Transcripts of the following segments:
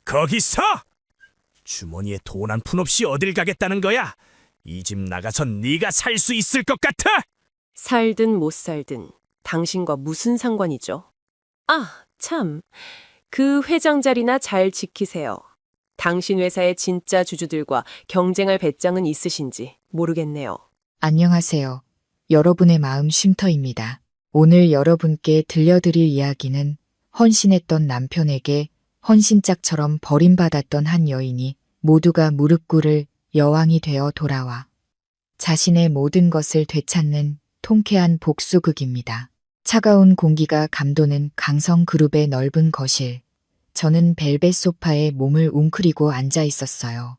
거기서! 주머니에 돈 한 푼 없이 어딜 가겠다는 거야? 이 집 나가선 네가 살 수 있을 것 같아? 살든 못 살든 당신과 무슨 상관이죠? 아, 참. 그 회장 자리나 잘 지키세요. 당신 회사의 진짜 주주들과 경쟁할 배짱은 있으신지 모르겠네요. 안녕하세요. 여러분의 마음 쉼터입니다. 오늘 여러분께 들려드릴 이야기는 헌신했던 남편에게 헌신짝처럼 버림받았던 한 여인이 모두가 무릎 꿇을 여왕이 되어 돌아와 자신의 모든 것을 되찾는 통쾌한 복수극입니다. 차가운 공기가 감도는 강성그룹의 넓은 거실. 저는 벨벳 소파에 몸을 웅크리고 앉아 있었어요.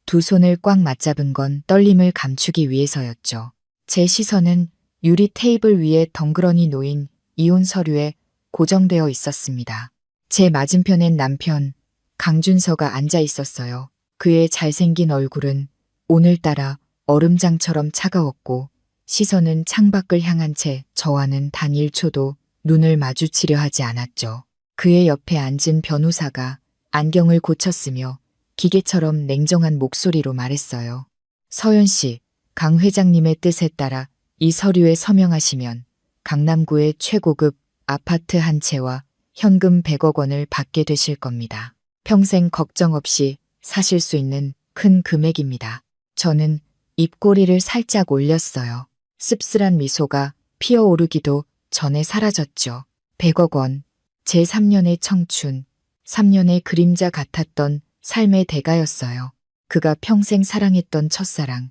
두 손을 꽉 맞잡은 건 떨림을 감추기 위해서였죠. 제 시선은 유리 테이블 위에 덩그러니 놓인 이혼 서류에 고정되어 있었습니다. 제 맞은편엔 남편 강준서가 앉아 있었어요. 그의 잘생긴 얼굴은 오늘따라 얼음장처럼 차가웠고 시선은 창밖을 향한 채 저와는 단 1초도 눈을 마주치려 하지 않았죠. 그의 옆에 앉은 변호사가 안경을 고쳤으며 기계처럼 냉정한 목소리로 말했어요. 서연 씨, 강 회장님의 뜻에 따라 이 서류에 서명하시면 강남구의 최고급 아파트 한 채와 현금 100억 원을 받게 되실 겁니다. 평생 걱정 없이 사실 수 있는 큰 금액입니다. 저는 입꼬리를 살짝 올렸어요. 씁쓸한 미소가 피어오르기도 전에 사라졌죠. 100억 원, 제 3년의 청춘, 3년의 그림자 같았던 삶의 대가였어요. 그가 평생 사랑했던 첫사랑.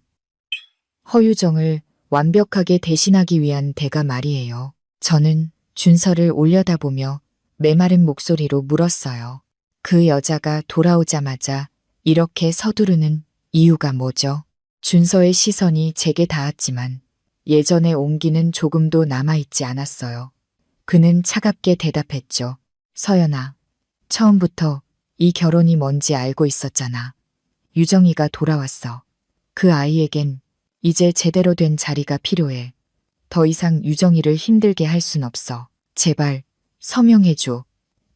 허유정을 완벽하게 대신하기 위한 대가 말이에요. 저는 준서를 올려다보며 메마른 목소리로 물었어요. 그 여자가 돌아오자마자 이렇게 서두르는 이유가 뭐죠? 준서의 시선이 제게 닿았지만 예전의 온기는 조금도 남아있지 않았어요. 그는 차갑게 대답했죠. 서연아, 처음부터 이 결혼이 뭔지 알고 있었잖아. 유정이가 돌아왔어. 그 아이에겐 이제 제대로 된 자리가 필요해. 더 이상 유정이를 힘들게 할 순 없어. 제발 서명해줘.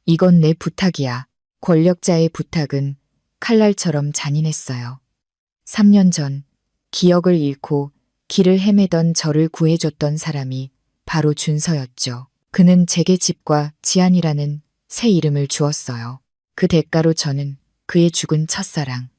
이건 내 부탁이야. 권력자의 부탁은 칼날처럼 잔인했어요. 3년 전 기억을 잃고 길을 헤매던 저를 구해줬던 사람이 바로 준서였죠. 그는 제게 집과 지안이라는 새 이름을 주었어요. 그 대가로 저는 그의 죽은 첫사랑,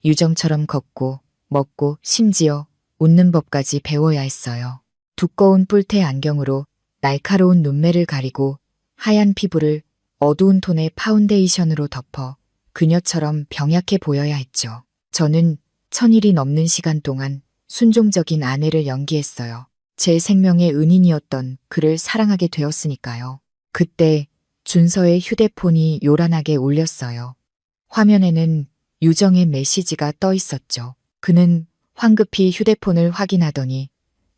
유정처럼 걷고 먹고 심지어 웃는 법까지 배워야 했어요. 두꺼운 뿔테 안경으로 날카로운 눈매를 가리고 하얀 피부를 어두운 톤의 파운데이션으로 덮어 그녀처럼 병약해 보여야 했죠. 저는 1000일이 넘는 시간 동안 순종적인 아내를 연기했어요. 제 생명의 은인이었던 그를 사랑하게 되었으니까요. 그때 준서의 휴대폰이 요란하게 울렸어요. 화면에는 유정의 메시지가 떠 있었죠. 그는 황급히 휴대폰을 확인하더니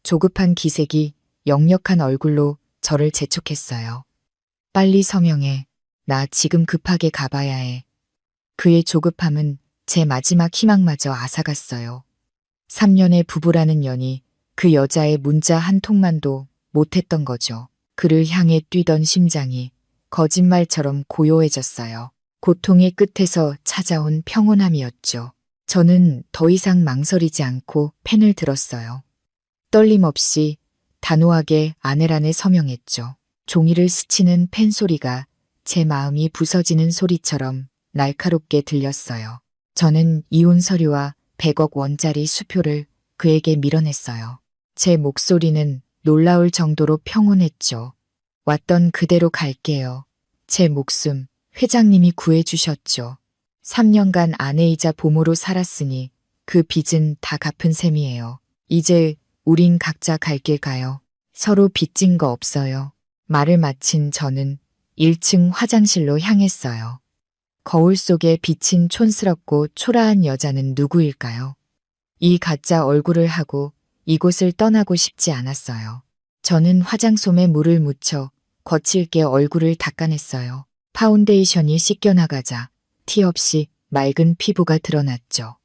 조급한 기색이 역력한 얼굴로 저를 재촉했어요. 빨리 서명해. 나 지금 급하게 가봐야 해. 그의 조급함은 제 마지막 희망마저 앗아갔어요. 3년의 부부라는 연이 그 여자의 문자 한 통만도 못했던 거죠. 그를 향해 뛰던 심장이 거짓말처럼 고요해졌어요. 고통의 끝에서 찾아온 평온함이었죠. 저는 더 이상 망설이지 않고 펜을 들었어요. 떨림 없이 단호하게 아내란에 서명했죠. 종이를 스치는 펜 소리가 제 마음이 부서지는 소리처럼 날카롭게 들렸어요. 저는 이혼 서류와 100억 원짜리 수표를 그에게 밀어냈어요. 제 목소리는 놀라울 정도로 평온했죠. 왔던 그대로 갈게요. 제 목숨 회장님이 구해주셨죠. 3년간 아내이자 보모로 살았으니 그 빚은 다 갚은 셈이에요. 이제 우린 각자 갈 길 가요. 서로 빚진 거 없어요. 말을 마친 저는 1층 화장실로 향했어요. 거울 속에 비친 촌스럽고 초라한 여자는 누구일까요? 이 가짜 얼굴을 하고 이곳을 떠나고 싶지 않았어요. 저는 화장솜에 물을 묻혀 거칠게 얼굴을 닦아냈어요. 파운데이션이 씻겨나가자 티 없이 맑은 피부가 드러났죠.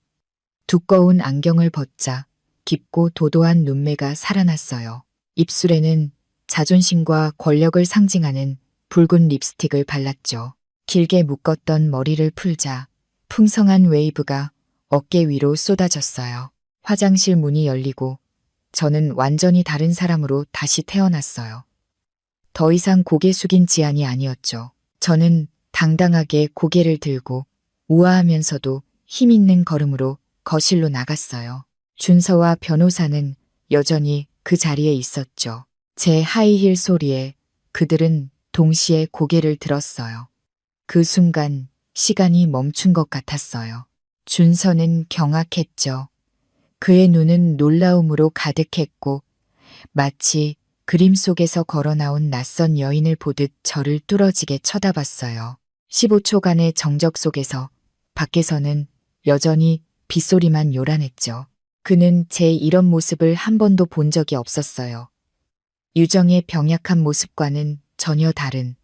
두꺼운 안경을 벗자 깊고 도도한 눈매가 살아났어요. 입술에는 자존심과 권력을 상징하는 붉은 립스틱을 발랐죠. 길게 묶었던 머리를 풀자 풍성한 웨이브가 어깨 위로 쏟아졌어요. 화장실 문이 열리고 저는 완전히 다른 사람으로 다시 태어났어요. 더 이상 고개 숙인 지안이 아니었죠. 저는 당당하게 고개를 들고 우아하면서도 힘 있는 걸음으로 거실로 나갔어요. 준서와 변호사는 여전히 그 자리에 있었죠. 제 하이힐 소리에 그들은 동시에 고개를 들었어요. 그 순간 시간이 멈춘 것 같았어요. 준서는 경악했죠. 그의 눈은 놀라움으로 가득했고 마치 그림 속에서 걸어 나온 낯선 여인을 보듯 저를 뚫어지게 쳐다봤어요. 15초간의 정적 속에서 밖에서는 여전히 빗소리만 요란했죠. 그는 제 이런 모습을 한 번도 본 적이 없었어요. 유정의 병약한 모습과는 전혀 다른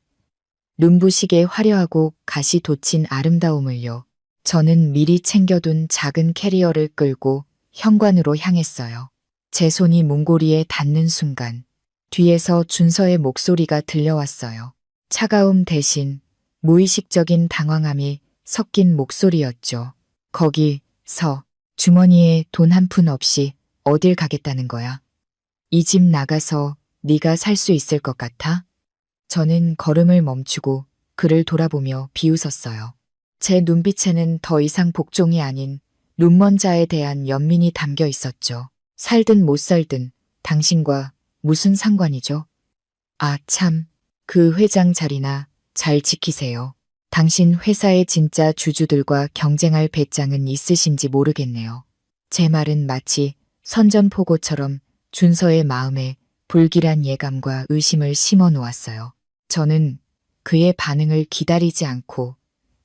눈부시게 화려하고 가시 돋친 아름다움을요. 저는 미리 챙겨둔 작은 캐리어를 끌고 현관으로 향했어요. 제 손이 문고리에 닿는 순간 뒤에서 준서의 목소리가 들려왔어요. 차가움 대신 무의식적인 당황함이 섞인 목소리였죠. 거기서 주머니에 돈 한 푼 없이 어딜 가겠다는 거야? 이 집 나가서 네가 살 수 있을 것 같아? 저는 걸음을 멈추고 그를 돌아보며 비웃었어요. 제 눈빛에는 더 이상 복종이 아닌 눈먼 자에 대한 연민이 담겨 있었죠. 살든 못 살든 당신과 무슨 상관이죠? 아, 참. 그 회장 자리나 잘 지키세요. 당신 회사의 진짜 주주들과 경쟁할 배짱은 있으신지 모르겠네요. 제 말은 마치 선전포고처럼 준서의 마음에 불길한 예감과 의심을 심어 놓았어요. 저는 그의 반응을 기다리지 않고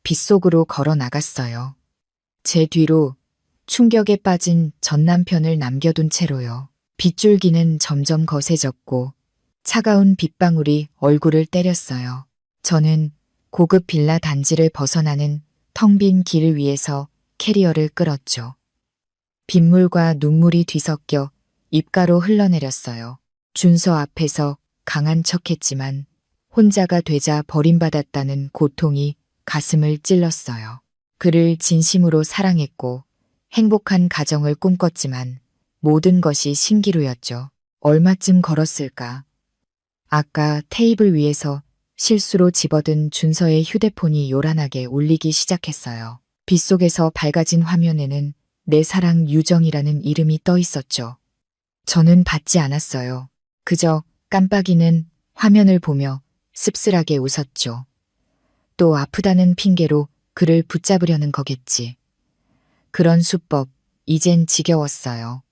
빗속으로 걸어 나갔어요. 제 뒤로 충격에 빠진 전 남편을 남겨둔 채로요. 빗줄기는 점점 거세졌고 차가운 빗방울이 얼굴을 때렸어요. 저는 고급 빌라 단지를 벗어나는 텅 빈 길 위에서 캐리어를 끌었죠. 빗물과 눈물이 뒤섞여 입가로 흘러내렸어요. 준서 앞에서 강한 척했지만 혼자가 되자 버림받았다는 고통이 가슴을 찔렀어요. 그를 진심으로 사랑했고 행복한 가정을 꿈꿨지만 모든 것이 신기루였죠. 얼마쯤 걸었을까? 아까 테이블 위에서 실수로 집어든 준서의 휴대폰이 요란하게 울리기 시작했어요. 빗속에서 밝아진 화면에는 내 사랑 유정이라는 이름이 떠 있었죠. 저는 받지 않았어요. 그저 깜빡이는 화면을 보며 씁쓸하게 웃었죠. 또 아프다는 핑계로 그를 붙잡으려는 거겠지. 그런 수법, 이젠 지겨웠어요.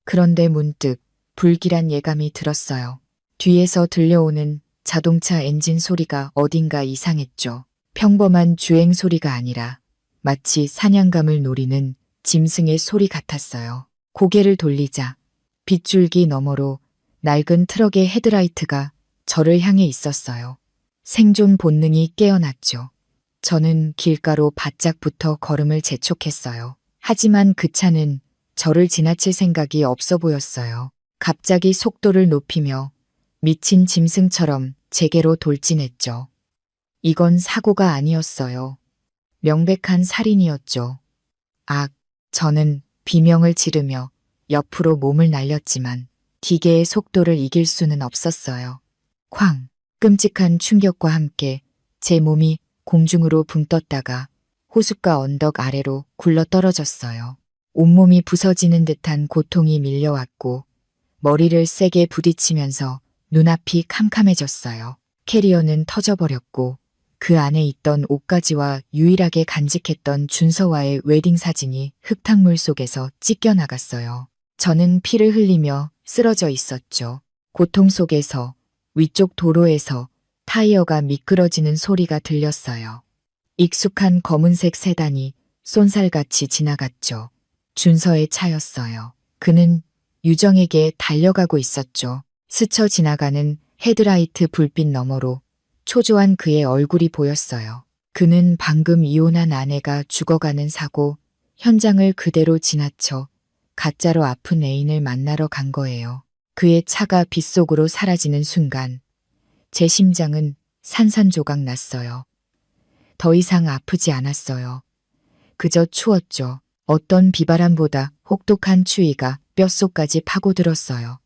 그런데 문득 불길한 예감이 들었어요. 뒤에서 들려오는 자동차 엔진 소리가 어딘가 이상했죠. 평범한 주행 소리가 아니라 마치 사냥감을 노리는 짐승의 소리 같았어요. 고개를 돌리자 빗줄기 너머로 낡은 트럭의 헤드라이트가 저를 향해 있었어요. 생존 본능이 깨어났죠. 저는 길가로 바짝 붙어 걸음을 재촉했어요. 하지만 그 차는 저를 지나칠 생각이 없어 보였어요. 갑자기 속도를 높이며 미친 짐승처럼 제게로 돌진했죠. 이건 사고가 아니었어요. 명백한 살인이었죠. 악, 저는 비명을 지르며 옆으로 몸을 날렸지만 기계의 속도를 이길 수는 없었어요. 쾅! 끔찍한 충격과 함께 제 몸이 공중으로 붕 떴다가 호숫가 언덕 아래로 굴러 떨어졌어요. 온몸이 부서지는 듯한 고통이 밀려왔고 머리를 세게 부딪히면서 눈앞이 캄캄해졌어요. 캐리어는 터져버렸고 그 안에 있던 옷가지와 유일하게 간직했던 준서와의 웨딩 사진이 흙탕물 속에서 찢겨나갔어요. 저는 피를 흘리며 쓰러져 있었죠. 고통 속에서 위쪽 도로에서 타이어가 미끄러지는 소리가 들렸어요. 익숙한 검은색 세단이 쏜살같이 지나갔죠. 준서의 차였어요. 그는 유정에게 달려가고 있었죠. 스쳐 지나가는 헤드라이트 불빛 너머로 초조한 그의 얼굴이 보였어요. 그는 방금 이혼한 아내가 죽어가는 사고 현장을 그대로 지나쳐 가짜로 아픈 애인을 만나러 간 거예요. 그의 차가 빗속으로 사라지는 순간 제 심장은 산산조각 났어요. 더 이상 아프지 않았어요. 그저 추웠죠. 어떤 비바람보다 혹독한 추위가 뼛속까지 파고들었어요.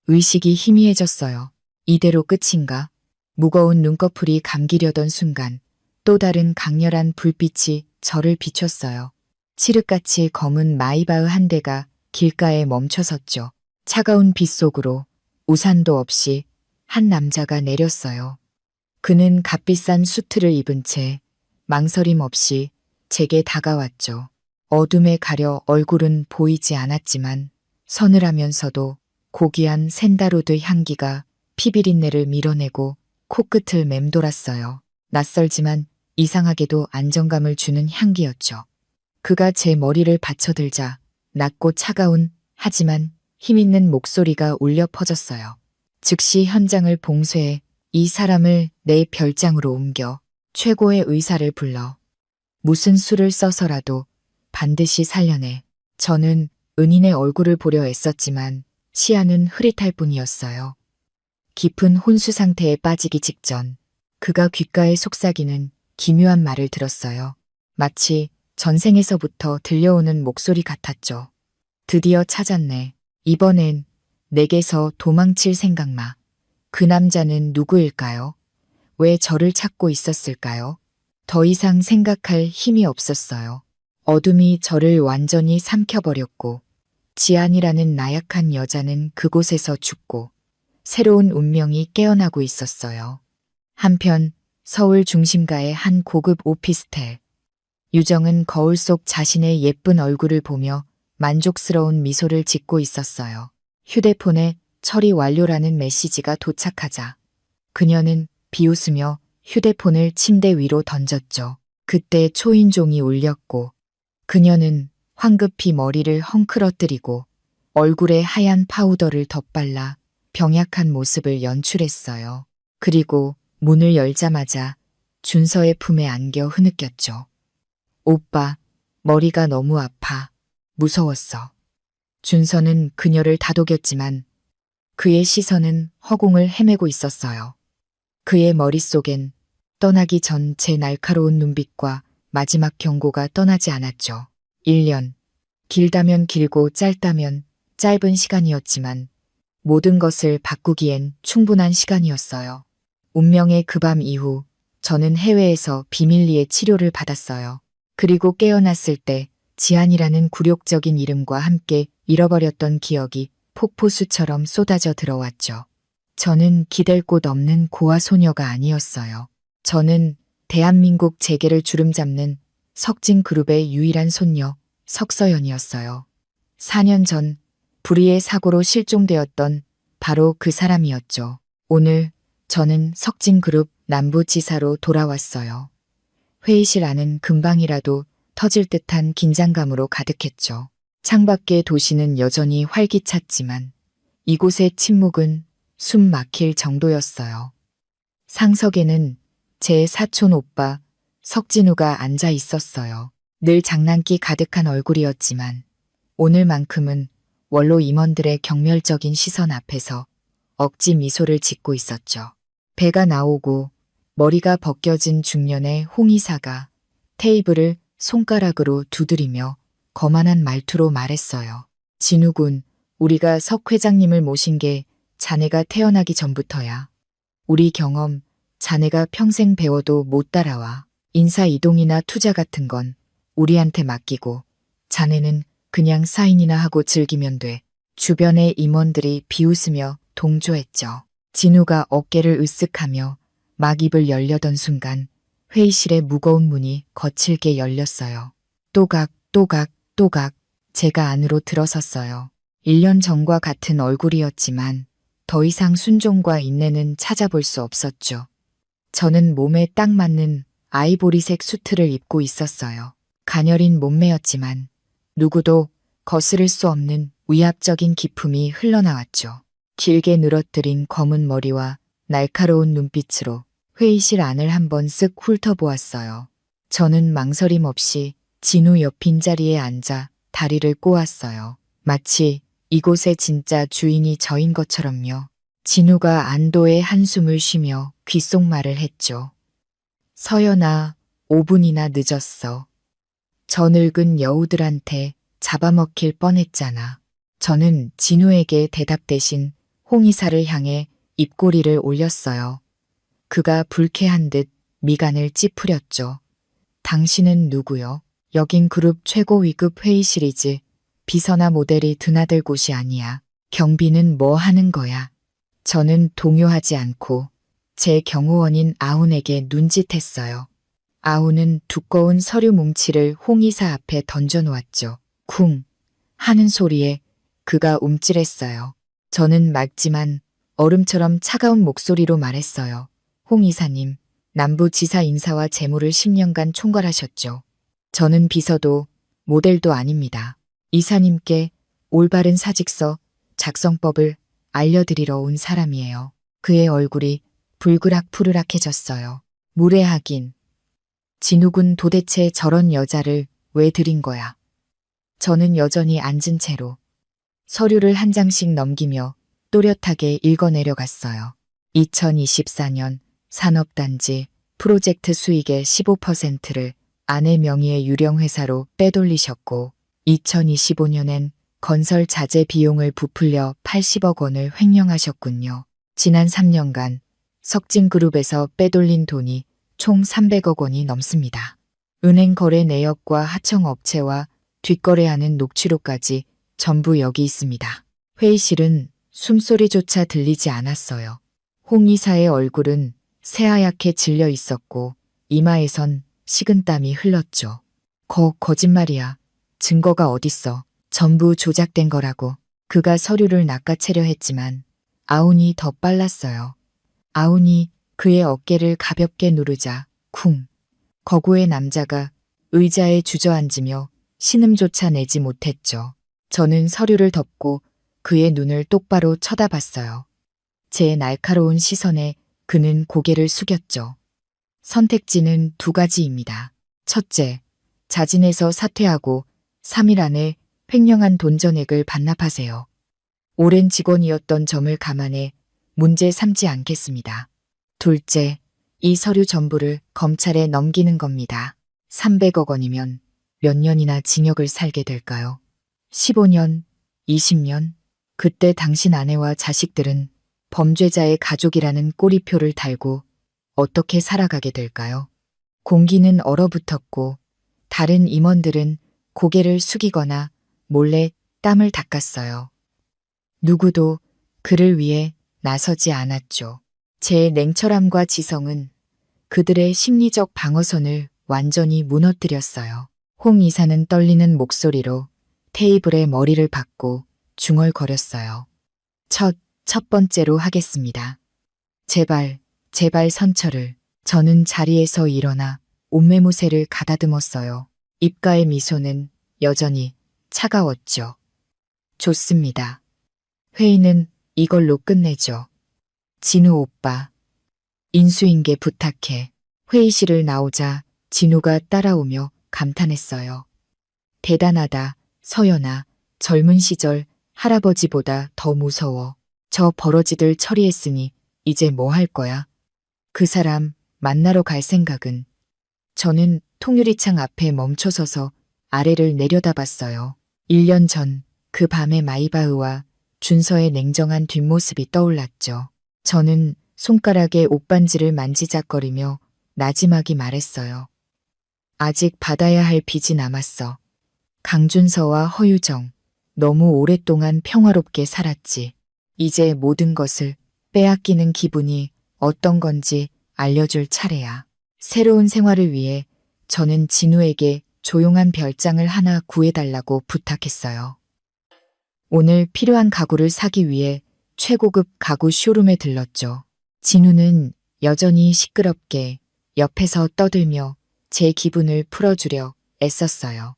의식이 희미해졌어요. 이대로 끝인가? 무거운 눈꺼풀이 감기려던 순간 또 다른 강렬한 불빛이 저를 비췄어요. 칠흑같이 검은 마이바흐 한 대가 길가에 멈춰섰죠. 차가운 빛 속으로 우산도 없이 한 남자가 내렸어요. 그는 값비싼 수트를 입은 채 망설임 없이 제게 다가왔죠. 어둠에 가려 얼굴은 보이지 않았지만 서늘하면서도 고귀한 샌다로드 향기가 피비린내를 밀어내고 코끝을 맴돌았어요. 낯설지만 이상하게도 안정감을 주는 향기였죠. 그가 제 머리를 받쳐들자 낮고 차가운 하지만 힘있는 목소리가 울려 퍼졌어요. 즉시 현장을 봉쇄해 이 사람을 내 별장으로 옮겨 최고의 의사를 불러 무슨 수를 써서라도 반드시 살려내. 저는 은인의 얼굴을 보려 애썼지만 시야는 흐릿할 뿐이었어요. 깊은 혼수 상태에 빠지기 직전 그가 귓가에 속삭이는 기묘한 말을 들었어요. 마치 전생에서부터 들려오는 목소리 같았죠. 드디어 찾았네. 이번엔 내게서 도망칠 생각 마. 그 남자는 누구일까요? 왜 저를 찾고 있었을까요? 더 이상 생각할 힘이 없었어요. 어둠이 저를 완전히 삼켜버렸고 지안이라는 나약한 여자는 그곳에서 죽고 새로운 운명이 깨어나고 있었어요. 한편 서울 중심가의 한 고급 오피스텔. 유정은 거울 속 자신의 예쁜 얼굴을 보며 만족스러운 미소를 짓고 있었어요. 휴대폰에 처리 완료라는 메시지가 도착하자 그녀는 비웃으며 휴대폰을 침대 위로 던졌죠. 그때 초인종이 울렸고 그녀는 황급히 머리를 헝클어뜨리고 얼굴에 하얀 파우더를 덧발라 병약한 모습을 연출했어요. 그리고 문을 열자마자 준서의 품에 안겨 흐느꼈죠. 오빠, 머리가 너무 아파. 무서웠어. 준서는 그녀를 다독였지만 그의 시선은 허공을 헤매고 있었어요. 그의 머릿속엔 떠나기 전 제 날카로운 눈빛과 마지막 경고가 떠나지 않았죠. 1년. 길다면 길고 짧다면 짧은 시간이었지만 모든 것을 바꾸기엔 충분한 시간이었어요. 운명의 그 밤 이후 저는 해외에서 비밀리에 치료를 받았어요. 그리고 깨어났을 때 지안이라는 굴욕적인 이름과 함께 잃어버렸던 기억이 폭포수처럼 쏟아져 들어왔죠. 저는 기댈 곳 없는 고아 소녀가 아니었어요. 저는 대한민국 재계를 주름잡는 석진그룹의 유일한 손녀 석서연이었어요. 4년 전 불의의 사고로 실종되었던 바로 그 사람이었죠. 오늘 저는 석진그룹 남부지사로 돌아왔어요. 회의실 안은 금방이라도 터질 듯한 긴장감으로 가득했죠. 창밖의 도시는 여전히 활기찼지만 이곳의 침묵은 숨 막힐 정도였어요. 상석에는 제 사촌 오빠 석진우가 앉아 있었어요. 늘 장난기 가득한 얼굴이었지만 오늘만큼은 원로 임원들의 경멸적인 시선 앞에서 억지 미소를 짓고 있었죠. 배가 나오고 머리가 벗겨진 중년의 홍의사가 테이블을 손가락으로 두드리며 거만한 말투로 말했어요. 진우군, 우리가 석 회장님을 모신 게 자네가 태어나기 전부터야. 우리 경험, 자네가 평생 배워도 못 따라와. 인사 이동이나 투자 같은 건 우리한테 맡기고 자네는 그냥 사인이나 하고 즐기면 돼. 주변의 임원들이 비웃으며 동조했죠. 진우가 어깨를 으쓱하며 막 입을 열려던 순간 회의실의 무거운 문이 거칠게 열렸어요. 또각, 또각, 또각 제가 안으로 들어섰어요. 1년 전과 같은 얼굴이었지만 더 이상 순종과 인내는 찾아볼 수 없었죠. 저는 몸에 딱 맞는 아이보리색 수트를 입고 있었어요. 가녀린 몸매였지만 누구도 거스를 수 없는 위압적인 기품이 흘러나왔죠. 길게 늘어뜨린 검은 머리와 날카로운 눈빛으로 회의실 안을 한번 쓱 훑어보았어요. 저는 망설임 없이 진우 옆 빈자리에 앉아 다리를 꼬았어요. 마치 이곳의 진짜 주인이 저인 것처럼요. 진우가 안도의 한숨을 쉬며 귓속말을 했죠. 서연아, 5분이나 늦었어. 저 늙은 여우들한테 잡아먹힐 뻔했잖아. 저는 진우에게 대답 대신 홍이사를 향해 입꼬리를 올렸어요. 그가 불쾌한 듯 미간을 찌푸렸죠. 당신은 누구요? 여긴 그룹 최고 위급 회의실이지. 비서나 모델이 드나들 곳이 아니야. 경비는 뭐 하는 거야? 저는 동요하지 않고 제 경호원인 아운에게 눈짓했어요. 아운은 두꺼운 서류 뭉치를 홍이사 앞에 던져놓았죠. 쿵 하는 소리에 그가 움찔했어요. 저는 맑지만 얼음처럼 차가운 목소리로 말했어요. 홍 이사님, 남부지사 인사와 재무를 10년간 총괄하셨죠. 저는 비서도 모델도 아닙니다. 이사님께 올바른 사직서 작성법을 알려드리러 온 사람이에요. 그의 얼굴이 불그락푸르락해졌어요. 무례하긴. 진욱은 도대체 저런 여자를 왜 들인 거야? 저는 여전히 앉은 채로 서류를 한 장씩 넘기며 또렷하게 읽어내려갔어요. 2024년 산업단지 프로젝트 수익의 15%를 아내 명의의 유령회사로 빼돌리셨고 2025년엔 건설 자재 비용을 부풀려 80억 원을 횡령하셨군요. 지난 3년간 석진그룹에서 빼돌린 돈이 총 300억 원이 넘습니다. 은행 거래 내역과 하청업체와 뒷거래하는 녹취록까지 전부 여기 있습니다. 회의실은 숨소리조차 들리지 않았어요. 홍 이사의 얼굴은 새하얗게 질려 있었고 이마에선 식은땀이 흘렀죠. 거짓말이야. 증거가 어딨어. 전부 조작된 거라고. 그가 서류를 낚아채려 했지만 아운이 더 빨랐어요. 아운이 그의 어깨를 가볍게 누르자 쿵. 거구의 남자가 의자에 주저앉으며 신음조차 내지 못했죠. 저는 서류를 덮고 그의 눈을 똑바로 쳐다봤어요. 제 날카로운 시선에 그는 고개를 숙였죠. 선택지는 두 가지입니다. 첫째, 자진해서 사퇴하고 3일 안에 횡령한 돈 전액을 반납하세요. 오랜 직원이었던 점을 감안해 문제 삼지 않겠습니다. 둘째, 이 서류 전부를 검찰에 넘기는 겁니다. 300억 원이면 몇 년이나 징역을 살게 될까요? 15년, 20년? 그때 당신 아내와 자식들은 범죄자의 가족이라는 꼬리표를 달고 어떻게 살아가게 될까요? 공기는 얼어붙었고 다른 임원들은 고개를 숙이거나 몰래 땀을 닦았어요. 누구도 그를 위해 나서지 않았죠. 제 냉철함과 지성은 그들의 심리적 방어선을 완전히 무너뜨렸어요. 홍 이사는 떨리는 목소리로 테이블에 머리를 박고 중얼거렸어요. 첫 번째로 하겠습니다. 제발 선처를. 저는 자리에서 일어나 옷매무새를 가다듬었어요. 입가의 미소는 여전히 차가웠죠. 좋습니다. 회의는 이걸로 끝내죠. 진우 오빠. 인수인계 부탁해. 회의실을 나오자 진우가 따라오며 감탄했어요. 대단하다, 서연아. 젊은 시절 할아버지보다 더 무서워. 저 버러지들 처리했으니 이제 뭐 할 거야? 그 사람 만나러 갈 생각은? 저는 통유리창 앞에 멈춰서서 아래를 내려다봤어요. 1년 전 그 밤의 마이바흐와 준서의 냉정한 뒷모습이 떠올랐죠. 저는 손가락에 옷반지를 만지작거리며 나지막이 말했어요. 아직 받아야 할 빚이 남았어. 강준서와 허유정, 너무 오랫동안 평화롭게 살았지. 이제 모든 것을 빼앗기는 기분이 어떤 건지 알려줄 차례야. 새로운 생활을 위해 저는 진우에게 조용한 별장을 하나 구해달라고 부탁했어요. 오늘 필요한 가구를 사기 위해 최고급 가구 쇼룸에 들렀죠. 진우는 여전히 시끄럽게 옆에서 떠들며 제 기분을 풀어주려 애썼어요.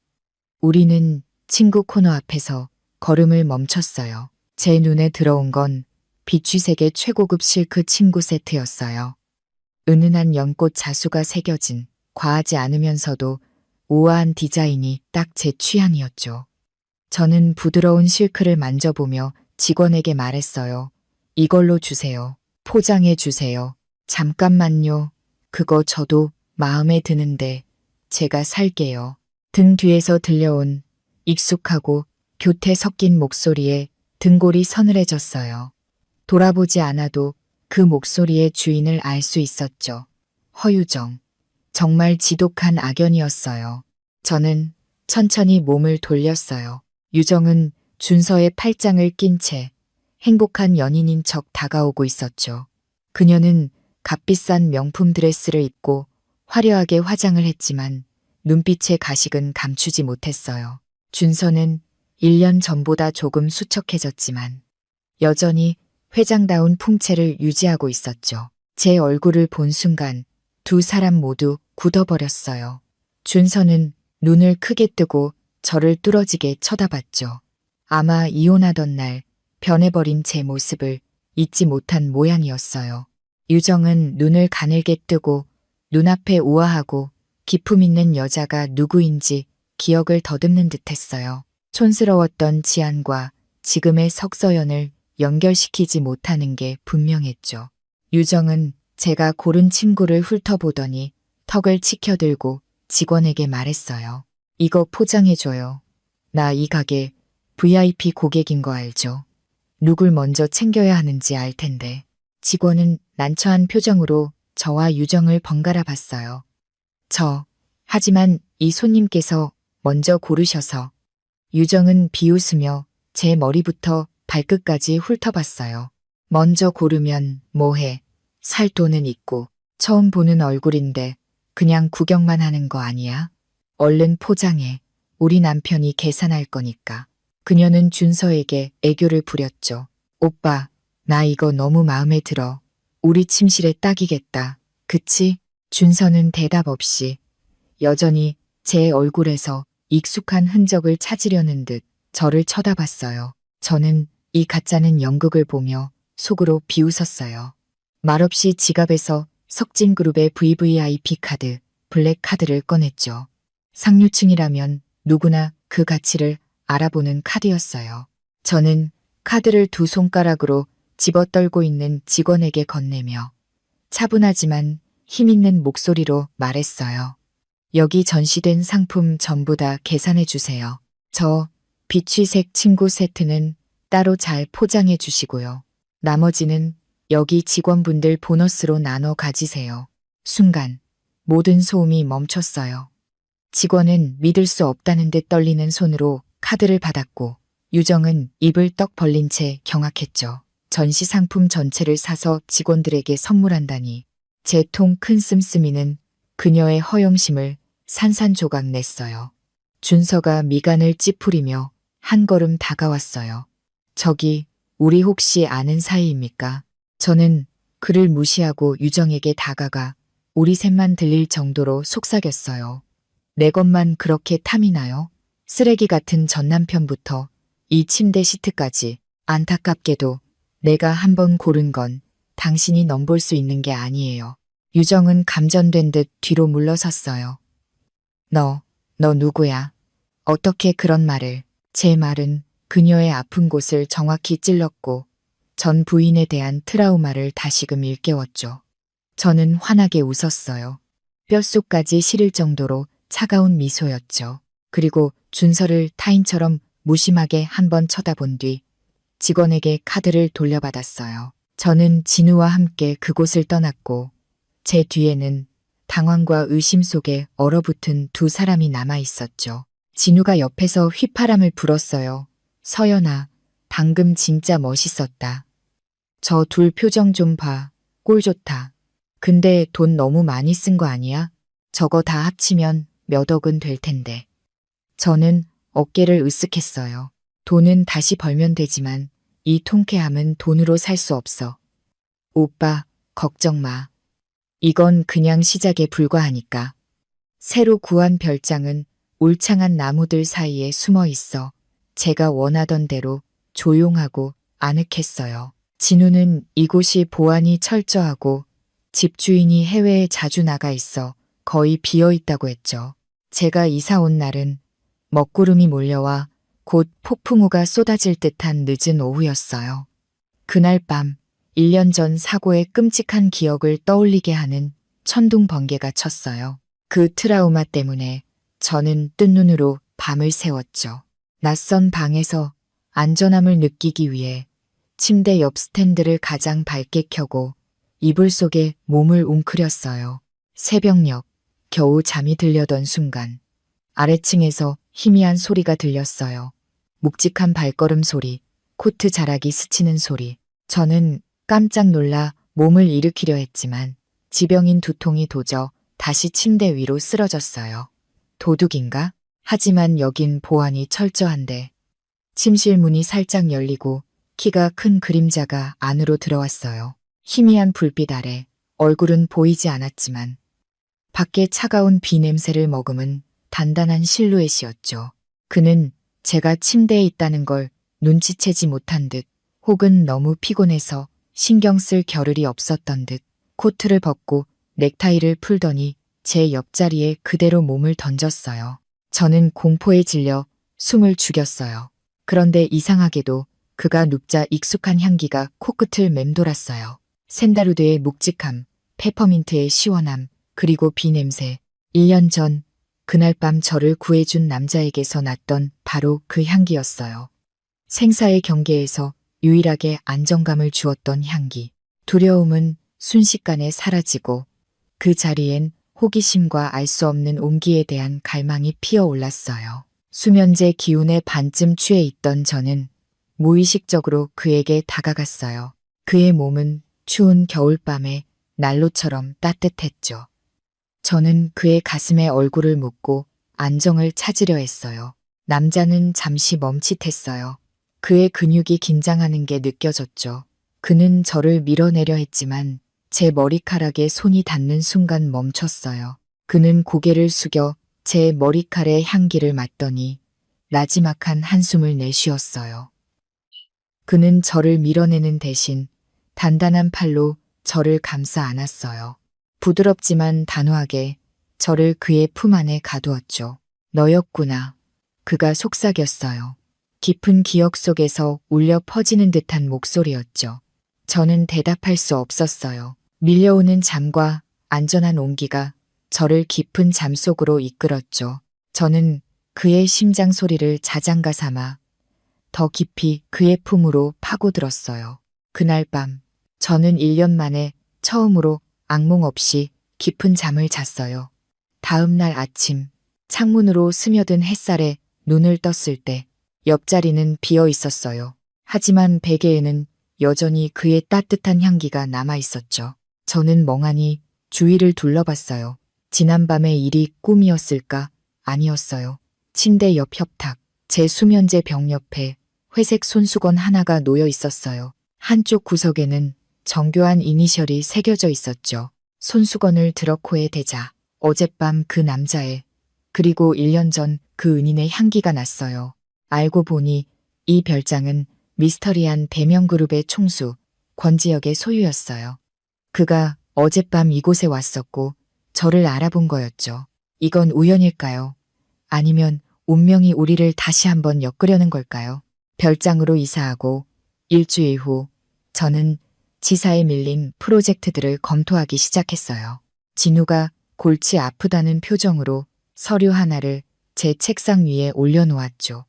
우리는 친구 코너 앞에서 걸음을 멈췄어요. 제 눈에 들어온 건 비취색의 최고급 실크 침구 세트였어요. 은은한 연꽃 자수가 새겨진 과하지 않으면서도 우아한 디자인이 딱 제 취향이었죠. 저는 부드러운 실크를 만져보며 직원에게 말했어요. 이걸로 주세요. 포장해 주세요. 잠깐만요. 그거 저도 마음에 드는데 제가 살게요. 등 뒤에서 들려온 익숙하고 교태 섞인 목소리에 등골이 서늘해졌어요. 돌아보지 않아도 그 목소리의 주인을 알 수 있었죠. 허유정. 정말 지독한 악연이었어요. 저는 천천히 몸을 돌렸어요. 유정은 준서의 팔짱을 낀 채 행복한 연인인 척 다가오고 있었죠. 그녀는 값비싼 명품 드레스를 입고 화려하게 화장을 했지만 눈빛의 가식은 감추지 못했어요. 준서는 1년 전보다 조금 수척해졌지만 여전히 회장다운 풍채를 유지하고 있었죠. 제 얼굴을 본 순간 두 사람 모두 굳어버렸어요. 준서는 눈을 크게 뜨고 저를 뚫어지게 쳐다봤죠. 아마 이혼하던 날 변해버린 제 모습을 잊지 못한 모양이었어요. 유정은 눈을 가늘게 뜨고 눈앞에 우아하고 기품 있는 여자가 누구인지 기억을 더듬는 듯했어요. 촌스러웠던 지안과 지금의 석서연을 연결시키지 못하는 게 분명했죠. 유정은 제가 고른 침구를 훑어보더니 턱을 치켜들고 직원에게 말했어요. 이거 포장해줘요. 나 이 가게 VIP 고객인 거 알죠? 누굴 먼저 챙겨야 하는지 알 텐데. 직원은 난처한 표정으로 저와 유정을 번갈아 봤어요. 하지만 이 손님께서 먼저 고르셔서. 유정은 비웃으며 제 머리부터 발끝까지 훑어봤어요. 먼저 고르면 뭐해? 살 돈은 있고 처음 보는 얼굴인데 그냥 구경만 하는 거 아니야? 얼른 포장해. 우리 남편이 계산할 거니까. 그녀는 준서에게 애교를 부렸죠. 오빠, 나 이거 너무 마음에 들어. 우리 침실에 딱이겠다. 그치? 준서는 대답 없이 여전히 제 얼굴에서 익숙한 흔적을 찾으려는 듯 저를 쳐다봤어요. 저는 이 가짜는 연극을 보며 속으로 비웃었어요. 말없이 지갑에서 석진그룹의 VVIP 카드, 블랙 카드를 꺼냈죠. 상류층이라면 누구나 그 가치를 알아보는 카드였어요. 저는 카드를 두 손가락으로 집어떨고 있는 직원에게 건네며 차분하지만 힘있는 목소리로 말했어요. 여기 전시된 상품 전부 다 계산해 주세요. 저 비취색 침구 세트는 따로 잘 포장해 주시고요. 나머지는 여기 직원분들 보너스로 나눠 가지세요. 순간 모든 소음이 멈췄어요. 직원은 믿을 수 없다는 듯 떨리는 손으로 카드를 받았고 유정은 입을 떡 벌린 채 경악했죠. 전시 상품 전체를 사서 직원들에게 선물한다니. 제 통 큰 씀씀이는 그녀의 허영심을 산산조각 냈어요. 준서가 미간을 찌푸리며 한 걸음 다가왔어요. 저기, 우리 혹시 아는 사이입니까? 저는 그를 무시하고 유정에게 다가가 우리 셋만 들릴 정도로 속삭였어요. 내 것만 그렇게 탐이 나요? 쓰레기 같은 전 남편부터 이 침대 시트까지. 안타깝게도 내가 한번 고른 건 당신이 넘볼 수 있는 게 아니에요. 유정은 감전된 듯 뒤로 물러섰어요. 너 누구야? 어떻게 그런 말을. 제 말은 그녀의 아픈 곳을 정확히 찔렀고 전 부인에 대한 트라우마를 다시금 일깨웠죠. 저는 환하게 웃었어요. 뼛속까지 시릴 정도로 차가운 미소였죠. 그리고 준서를 타인처럼 무심하게 한번 쳐다본 뒤 직원에게 카드를 돌려받았어요. 저는 진우와 함께 그곳을 떠났고 제 뒤에는 당황과 의심 속에 얼어붙은 두 사람이 남아 있었죠. 진우가 옆에서 휘파람을 불었어요. 서연아, 방금 진짜 멋있었다. 저 둘 표정 좀 봐. 꼴 좋다. 근데 돈 너무 많이 쓴 거 아니야? 저거 다 합치면 몇 억은 될 텐데. 저는 어깨를 으쓱했어요. 돈은 다시 벌면 되지만 이 통쾌함은 돈으로 살 수 없어. 오빠, 걱정 마. 이건 그냥 시작에 불과하니까. 새로 구한 별장은 울창한 나무들 사이에 숨어 있어 제가 원하던 대로 조용하고 아늑했어요. 진우는 이곳이 보안이 철저하고 집주인이 해외에 자주 나가 있어 거의 비어 있다고 했죠. 제가 이사 온 날은 먹구름이 몰려와 곧 폭풍우가 쏟아질 듯한 늦은 오후였어요. 그날 밤 1년 전 사고의 끔찍한 기억을 떠올리게 하는 천둥 번개가 쳤어요. 그 트라우마 때문에 저는 뜬 눈으로 밤을 새웠죠. 낯선 방에서 안전함을 느끼기 위해 침대 옆 스탠드를 가장 밝게 켜고 이불 속에 몸을 웅크렸어요. 새벽녘, 겨우 잠이 들려던 순간 아래층에서 희미한 소리가 들렸어요. 묵직한 발걸음 소리, 코트 자락이 스치는 소리. 저는 깜짝 놀라 몸을 일으키려 했지만 지병인 두통이 도져 다시 침대 위로 쓰러졌어요. 도둑인가? 하지만 여긴 보안이 철저한데. 침실 문이 살짝 열리고 키가 큰 그림자가 안으로 들어왔어요. 희미한 불빛 아래 얼굴은 보이지 않았지만 밖에 차가운 비 냄새를 머금은 단단한 실루엣이었죠. 그는 제가 침대에 있다는 걸 눈치채지 못한 듯 혹은 너무 피곤해서 신경 쓸 겨를이 없었던 듯 코트를 벗고 넥타이를 풀더니 제 옆자리에 그대로 몸을 던졌어요. 저는 공포에 질려 숨을 죽였어요. 그런데 이상하게도 그가 눕자 익숙한 향기가 코끝을 맴돌았어요. 샌다루드의 묵직함, 페퍼민트의 시원함, 그리고 비 냄새. 1년 전 그날 밤 저를 구해준 남자에게서 났던 바로 그 향기였어요. 생사의 경계에서 유일하게 안정감을 주었던 향기. 두려움은 순식간에 사라지고 그 자리엔 호기심과 알 수 없는 온기에 대한 갈망이 피어올랐어요. 수면제 기운에 반쯤 취해 있던 저는 무의식적으로 그에게 다가갔어요. 그의 몸은 추운 겨울밤에 난로처럼 따뜻했죠. 저는 그의 가슴에 얼굴을 묻고 안정을 찾으려 했어요. 남자는 잠시 멈칫했어요. 그의 근육이 긴장하는 게 느껴졌죠. 그는 저를 밀어내려 했지만 제 머리카락에 손이 닿는 순간 멈췄어요. 그는 고개를 숙여 제 머리칼의 향기를 맡더니 나지막한 한숨을 내쉬었어요. 그는 저를 밀어내는 대신 단단한 팔로 저를 감싸 안았어요. 부드럽지만 단호하게 저를 그의 품 안에 가두었죠. 너였구나. 그가 속삭였어요. 깊은 기억 속에서 울려 퍼지는 듯한 목소리였죠. 저는 대답할 수 없었어요. 밀려오는 잠과 안전한 온기가 저를 깊은 잠 속으로 이끌었죠. 저는 그의 심장 소리를 자장가 삼아 더 깊이 그의 품으로 파고들었어요. 그날 밤 저는 1년 만에 처음으로 악몽 없이 깊은 잠을 잤어요. 다음 날 아침 창문으로 스며든 햇살에 눈을 떴을 때 옆자리는 비어 있었어요. 하지만 베개에는 여전히 그의 따뜻한 향기가 남아 있었죠. 저는 멍하니 주위를 둘러봤어요. 지난밤의 일이 꿈이었을까? 아니었어요. 침대 옆 협탁, 제 수면제 병 옆에 회색 손수건 하나가 놓여 있었어요. 한쪽 구석에는 정교한 이니셜이 새겨져 있었죠. 손수건을 들어 코에 대자 어젯밤 그 남자의 그리고 1년 전 그 은인의 향기가 났어요. 알고 보니 이 별장은 미스터리한 배명그룹의 총수 권지혁의 소유였어요. 그가 어젯밤 이곳에 왔었고 저를 알아본 거였죠. 이건 우연일까요? 아니면 운명이 우리를 다시 한번 엮으려는 걸까요? 별장으로 이사하고 일주일 후 저는 지사에 밀린 프로젝트들을 검토하기 시작했어요. 진우가 골치 아프다는 표정으로 서류 하나를 제 책상 위에 올려놓았죠.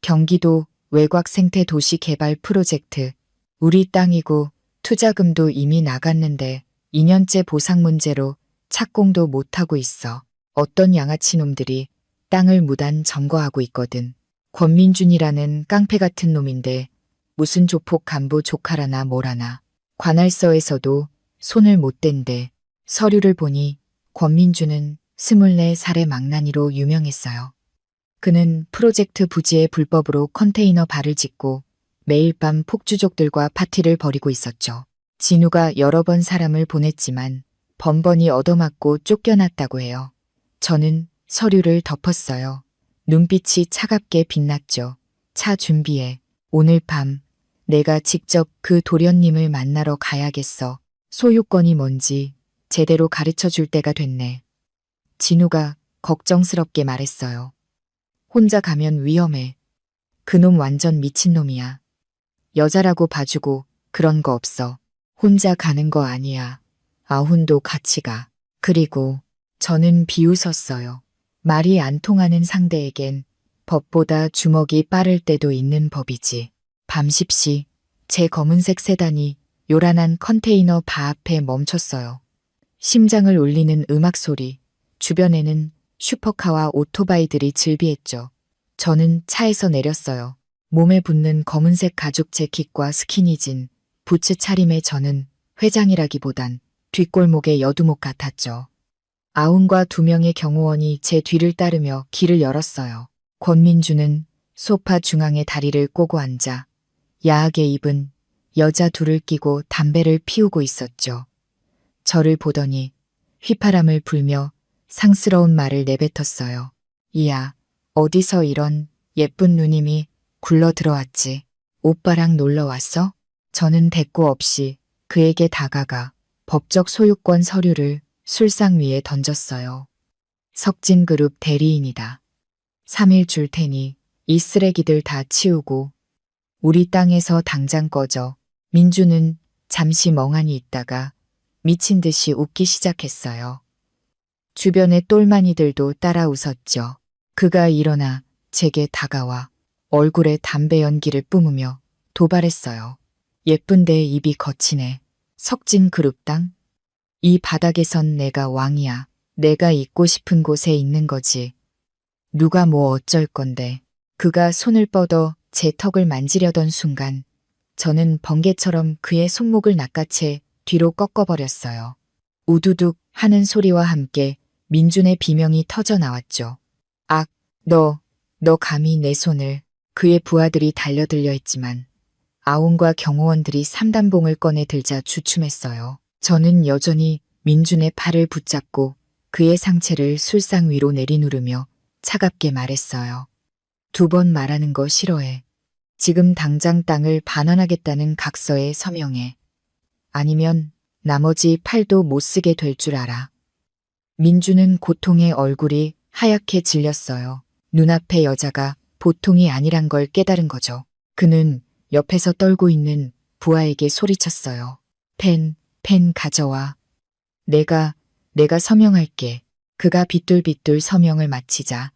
경기도 외곽 생태 도시 개발 프로젝트. 우리 땅이고 투자금도 이미 나갔는데 2년째 보상 문제로 착공도 못하고 있어. 어떤 양아치 놈들이 땅을 무단 점거하고 있거든. 권민준이라는 깡패 같은 놈인데 무슨 조폭 간부 조카라나 뭐라나. 관할서에서도 손을 못 댄대. 서류를 보니 권민준은 24살의 망나니로 유명했어요. 그는 프로젝트 부지에 불법으로 컨테이너 발을 짓고 매일 밤 폭주족들과 파티를 벌이고 있었죠. 진우가 여러 번 사람을 보냈지만 번번이 얻어맞고 쫓겨났다고 해요. 저는 서류를 덮었어요. 눈빛이 차갑게 빛났죠. 차 준비해. 오늘 밤 내가 직접 그 도련님을 만나러 가야겠어. 소유권이 뭔지 제대로 가르쳐 줄 때가 됐네. 진우가 걱정스럽게 말했어요. 혼자 가면 위험해. 그놈 완전 미친놈이야. 여자라고 봐주고 그런 거 없어. 혼자 가는 거 아니야. 아훈도 같이 가. 그리고 저는 비웃었어요. 말이 안 통하는 상대에겐 법보다 주먹이 빠를 때도 있는 법이지. 밤 10시 제 검은색 세단이 요란한 컨테이너 바 앞에 멈췄어요. 심장을 울리는 음악 소리, 주변에는 슈퍼카와 오토바이들이 즐비했죠. 저는 차에서 내렸어요. 몸에 붙는 검은색 가죽 재킷과 스키니진, 부츠 차림의 저는 회장이라기보단 뒷골목의 여두목 같았죠. 아웅과 2명의 경호원이 제 뒤를 따르며 길을 열었어요. 권민주는 소파 중앙에 다리를 꼬고 앉아 야하게 입은 여자 둘을 끼고 담배를 피우고 있었죠. 저를 보더니 휘파람을 불며 상스러운 말을 내뱉었어요. 이야, 어디서 이런 예쁜 누님이 굴러 들어왔지. 오빠랑 놀러 왔어? 저는 대꾸 없이 그에게 다가가 법적 소유권 서류를 술상 위에 던졌어요. 석진그룹 대리인이다. 3일 줄 테니 이 쓰레기들 다 치우고 우리 땅에서 당장 꺼져. 민주는 잠시 멍하니 있다가 미친 듯이 웃기 시작했어요. 주변의 똘마니들도 따라 웃었죠. 그가 일어나 제게 다가와 얼굴에 담배 연기를 뿜으며 도발했어요. 예쁜데 입이 거치네. 석진그룹 땅? 이 바닥에선 내가 왕이야. 내가 있고 싶은 곳에 있는 거지. 누가 뭐 어쩔 건데. 그가 손을 뻗어 제 턱을 만지려던 순간 저는 번개처럼 그의 손목을 낚아채 뒤로 꺾어버렸어요. 우두둑 하는 소리와 함께 민준의 비명이 터져 나왔죠. 악, 너 감히 내 손을. 그의 부하들이 달려들려 했지만 아웅과 경호원들이 삼단봉을 꺼내 들자 주춤했어요. 저는 여전히 민준의 팔을 붙잡고 그의 상체를 술상 위로 내리누르며 차갑게 말했어요. 2번 말하는 거 싫어해. 지금 당장 땅을 반환하겠다는 각서에 서명해. 아니면 나머지 팔도 못 쓰게 될 줄 알아. 민주는 고통의 얼굴이 하얗게 질렸어요. 눈앞의 여자가 보통이 아니란 걸 깨달은 거죠. 그는 옆에서 떨고 있는 부하에게 소리쳤어요. 펜 가져와. 내가 서명할게. 그가 빗둘빗둘 서명을 마치자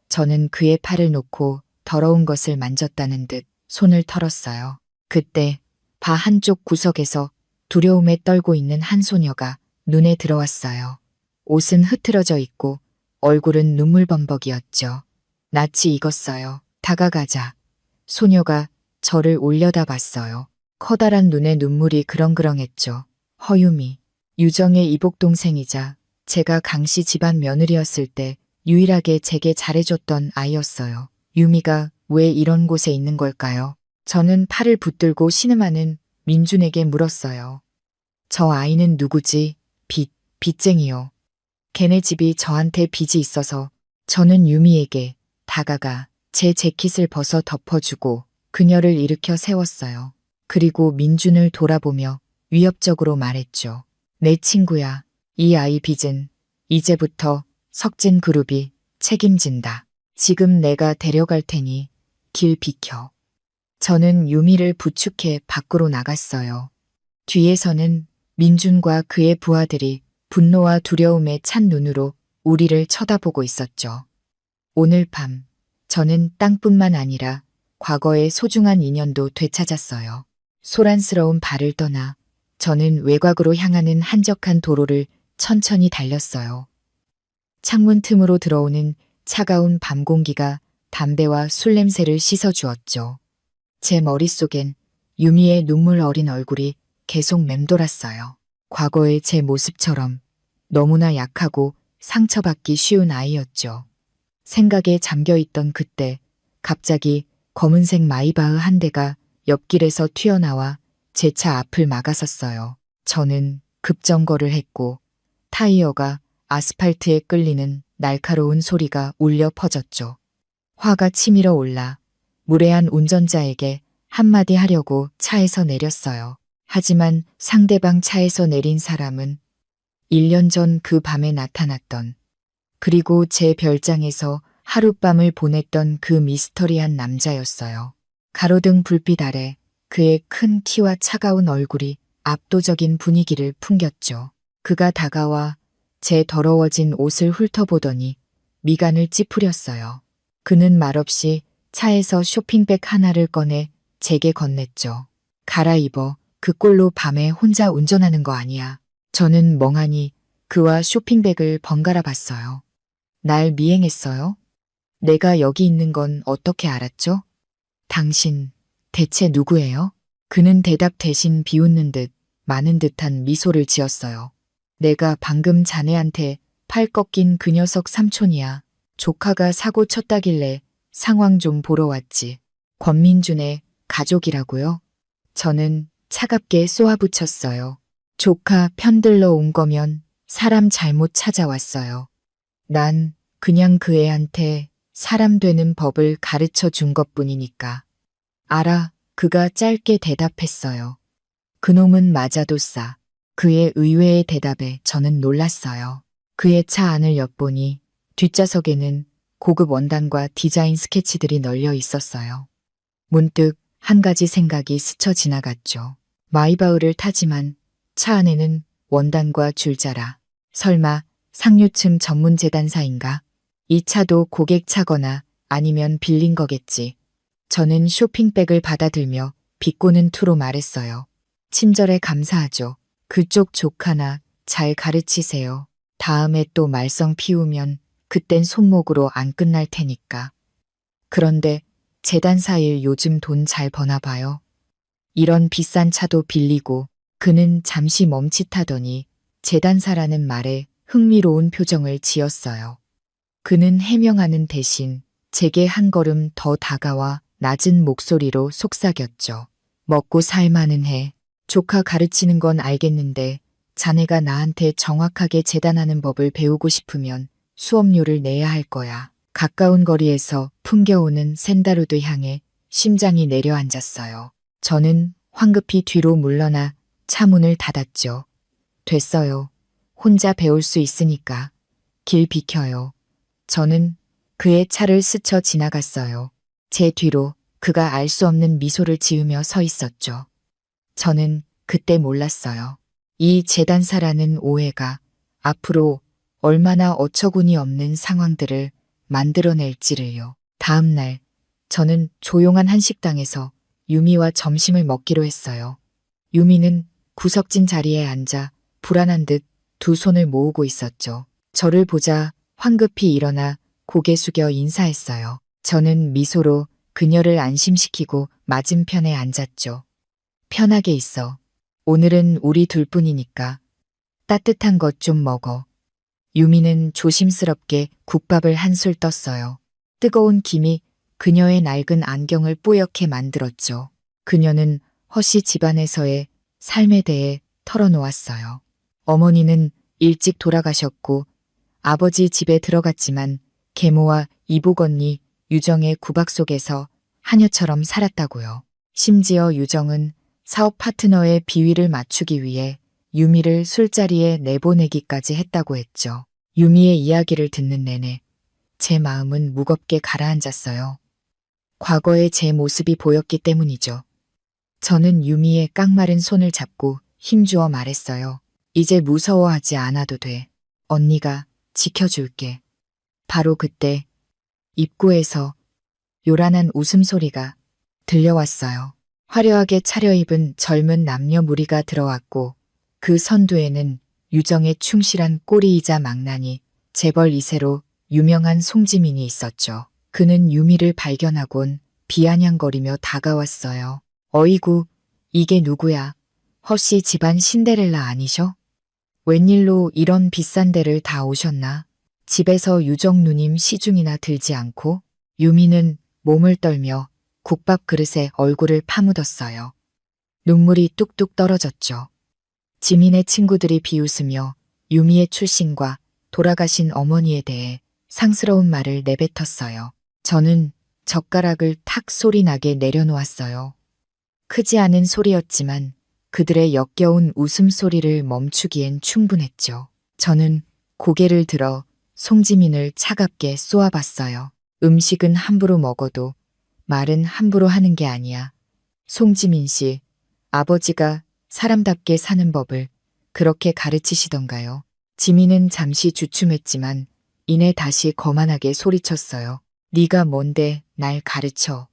저는 그의 팔을 놓고 더러운 것을 만졌다는 듯 손을 털었어요. 그때 바 한쪽 구석에서 두려움에 떨고 있는 한 소녀가 눈에 들어왔어요. 옷은 흐트러져 있고 얼굴은 눈물범벅이었죠. 낯이 익었어요. 다가가자 소녀가 저를 올려다 봤어요. 커다란 눈에 눈물이 그렁그렁했죠. 허유미, 유정의 이복동생이자 제가 강씨 집안 며느리였을 때 유일하게 제게 잘해줬던 아이였어요. 유미가 왜 이런 곳에 있는 걸까요? 저는 팔을 붙들고 신음하는 민준에게 물었어요. 저 아이는 누구지? 빚쟁이요. 걔네 집이 저한테 빚이 있어서. 저는 유미에게 다가가 제 재킷을 벗어 덮어주고 그녀를 일으켜 세웠어요. 그리고 민준을 돌아보며 위협적으로 말했죠. 내 친구야. 이 아이 빚은 이제부터 석진그룹이 책임진다. 지금 내가 데려갈 테니 길 비켜. 저는 유미를 부축해 밖으로 나갔어요. 뒤에서는 민준과 그의 부하들이 분노와 두려움에 찬 눈으로 우리를 쳐다보고 있었죠. 오늘 밤 저는 땅뿐만 아니라 과거의 소중한 인연도 되찾았어요. 소란스러운 발을 떠나 저는 외곽으로 향하는 한적한 도로를 천천히 달렸어요. 창문 틈으로 들어오는 차가운 밤 공기가 담배와 술 냄새를 씻어주었죠. 제 머릿속엔 유미의 눈물 어린 얼굴이 계속 맴돌았어요. 과거의 제 모습처럼 너무나 약하고 상처받기 쉬운 아이였죠. 생각에 잠겨있던 그때 갑자기 검은색 마이바흐 한 대가 옆길에서 튀어나와 제 차 앞을 막아섰어요. 저는 급정거를 했고 타이어가 아스팔트에 끌리는 날카로운 소리가 울려 퍼졌죠. 화가 치밀어 올라 무례한 운전자에게 한마디 하려고 차에서 내렸어요. 하지만 상대방 차에서 내린 사람은 1년 전 그 밤에 나타났던 그리고 제 별장에서 하룻밤을 보냈던 그 미스터리한 남자였어요. 가로등 불빛 아래 그의 큰 키와 차가운 얼굴이 압도적인 분위기를 풍겼죠. 그가 다가와 제 더러워진 옷을 훑어보더니 미간을 찌푸렸어요. 그는 말없이 차에서 쇼핑백 하나를 꺼내 제게 건넸죠. 갈아입어. 그 꼴로 밤에 혼자 운전하는 거 아니야. 저는 멍하니 그와 쇼핑백을 번갈아 봤어요. 날 미행했어요? 내가 여기 있는 건 어떻게 알았죠? 당신, 대체 누구예요? 그는 대답 대신 비웃는 듯 많은 듯한 미소를 지었어요. 내가 방금 자네한테 팔 꺾인 그 녀석 삼촌이야. 조카가 사고 쳤다길래 상황 좀 보러 왔지. 권민준의 가족이라고요? 저는 차갑게 쏘아붙였어요. 조카 편들러 온 거면 사람 잘못 찾아왔어요. 난 그냥 그 애한테 사람 되는 법을 가르쳐 준 것뿐이니까. 알아, 그가 짧게 대답했어요. 그놈은 맞아도 싸. 그의 의외의 대답에 저는 놀랐어요. 그의 차 안을 엿보니 뒷좌석에는 고급 원단과 디자인 스케치들이 널려 있었어요. 문득 한 가지 생각이 스쳐 지나갔죠. 마이바흐를 타지만 차 안에는 원단과 줄자라. 설마 상류층 전문 재단사인가? 이 차도 고객 차거나 아니면 빌린 거겠지. 저는 쇼핑백을 받아들며 비꼬는 투로 말했어요. 친절에 감사하죠. 그쪽 조카나 잘 가르치세요. 다음에 또 말썽 피우면 그땐 손목으로 안 끝날 테니까. 그런데 재단사 일 요즘 돈 잘 버나 봐요. 이런 비싼 차도 빌리고. 그는 잠시 멈칫하더니 재단사라는 말에 흥미로운 표정을 지었어요. 그는 해명하는 대신 제게 한 걸음 더 다가와 낮은 목소리로 속삭였죠. 먹고 살만은 해. 조카 가르치는 건 알겠는데 자네가 나한테 정확하게 재단하는 법을 배우고 싶으면 수업료를 내야 할 거야. 가까운 거리에서 풍겨오는 샌다루드 향에 심장이 내려앉았어요. 저는 황급히 뒤로 물러나 차 문을 닫았죠. 됐어요. 혼자 배울 수 있으니까. 길 비켜요. 저는 그의 차를 스쳐 지나갔어요. 제 뒤로 그가 알 수 없는 미소를 지으며 서 있었죠. 저는 그때 몰랐어요. 이 재단사라는 오해가 앞으로 얼마나 어처구니 없는 상황들을 만들어낼지를요. 다음 날 저는 조용한 한식당에서 유미와 점심을 먹기로 했어요. 유미는 구석진 자리에 앉아 불안한 듯 두 손을 모으고 있었죠. 저를 보자 황급히 일어나 고개 숙여 인사했어요. 저는 미소로 그녀를 안심시키고 맞은편에 앉았죠. 편하게 있어. 오늘은 우리 둘뿐이니까 따뜻한 것 좀 먹어. 유미는 조심스럽게 국밥을 한술 떴어요. 뜨거운 김이 그녀의 낡은 안경을 뽀얗게 만들었죠. 그녀는 허씨 집안에서의 삶에 대해 털어놓았어요. 어머니는 일찍 돌아가셨고 아버지 집에 들어갔지만 계모와 이복 언니 유정의 구박 속에서 하녀처럼 살았다고요. 심지어 유정은 사업 파트너의 비위를 맞추기 위해 유미를 술자리에 내보내기까지 했다고 했죠. 유미의 이야기를 듣는 내내 제 마음은 무겁게 가라앉았어요. 과거의 제 모습이 보였기 때문이죠. 저는 유미의 깡마른 손을 잡고 힘주어 말했어요. 이제 무서워하지 않아도 돼. 언니가 지켜줄게. 바로 그때 입구에서 요란한 웃음소리가 들려왔어요. 화려하게 차려입은 젊은 남녀 무리가 들어왔고 그 선두에는 유정의 충실한 꼬리이자 망나니 재벌 2세로 유명한 송지민이 있었죠. 그는 유미를 발견하곤 비아냥거리며 다가왔어요. 어이구, 이게 누구야? 허씨 집안 신데렐라 아니셔? 웬일로 이런 비싼 데를 다 오셨나? 집에서 유정 누님 시중이나 들지 않고? 유미는 몸을 떨며 국밥 그릇에 얼굴을 파묻었어요. 눈물이 뚝뚝 떨어졌죠. 지민의 친구들이 비웃으며 유미의 출신과 돌아가신 어머니에 대해 상스러운 말을 내뱉었어요. 저는 젓가락을 탁 소리나게 내려놓았어요. 크지 않은 소리였지만 그들의 역겨운 웃음소리를 멈추기엔 충분했죠. 저는 고개를 들어 송지민을 차갑게 쏘아봤어요. 음식은 함부로 먹어도 말은 함부로 하는 게 아니야. 송지민 씨, 아버지가 사람답게 사는 법을 그렇게 가르치시던가요? 지민은 잠시 주춤했지만 이내 다시 거만하게 소리쳤어요. 네가 뭔데 날 가르쳐.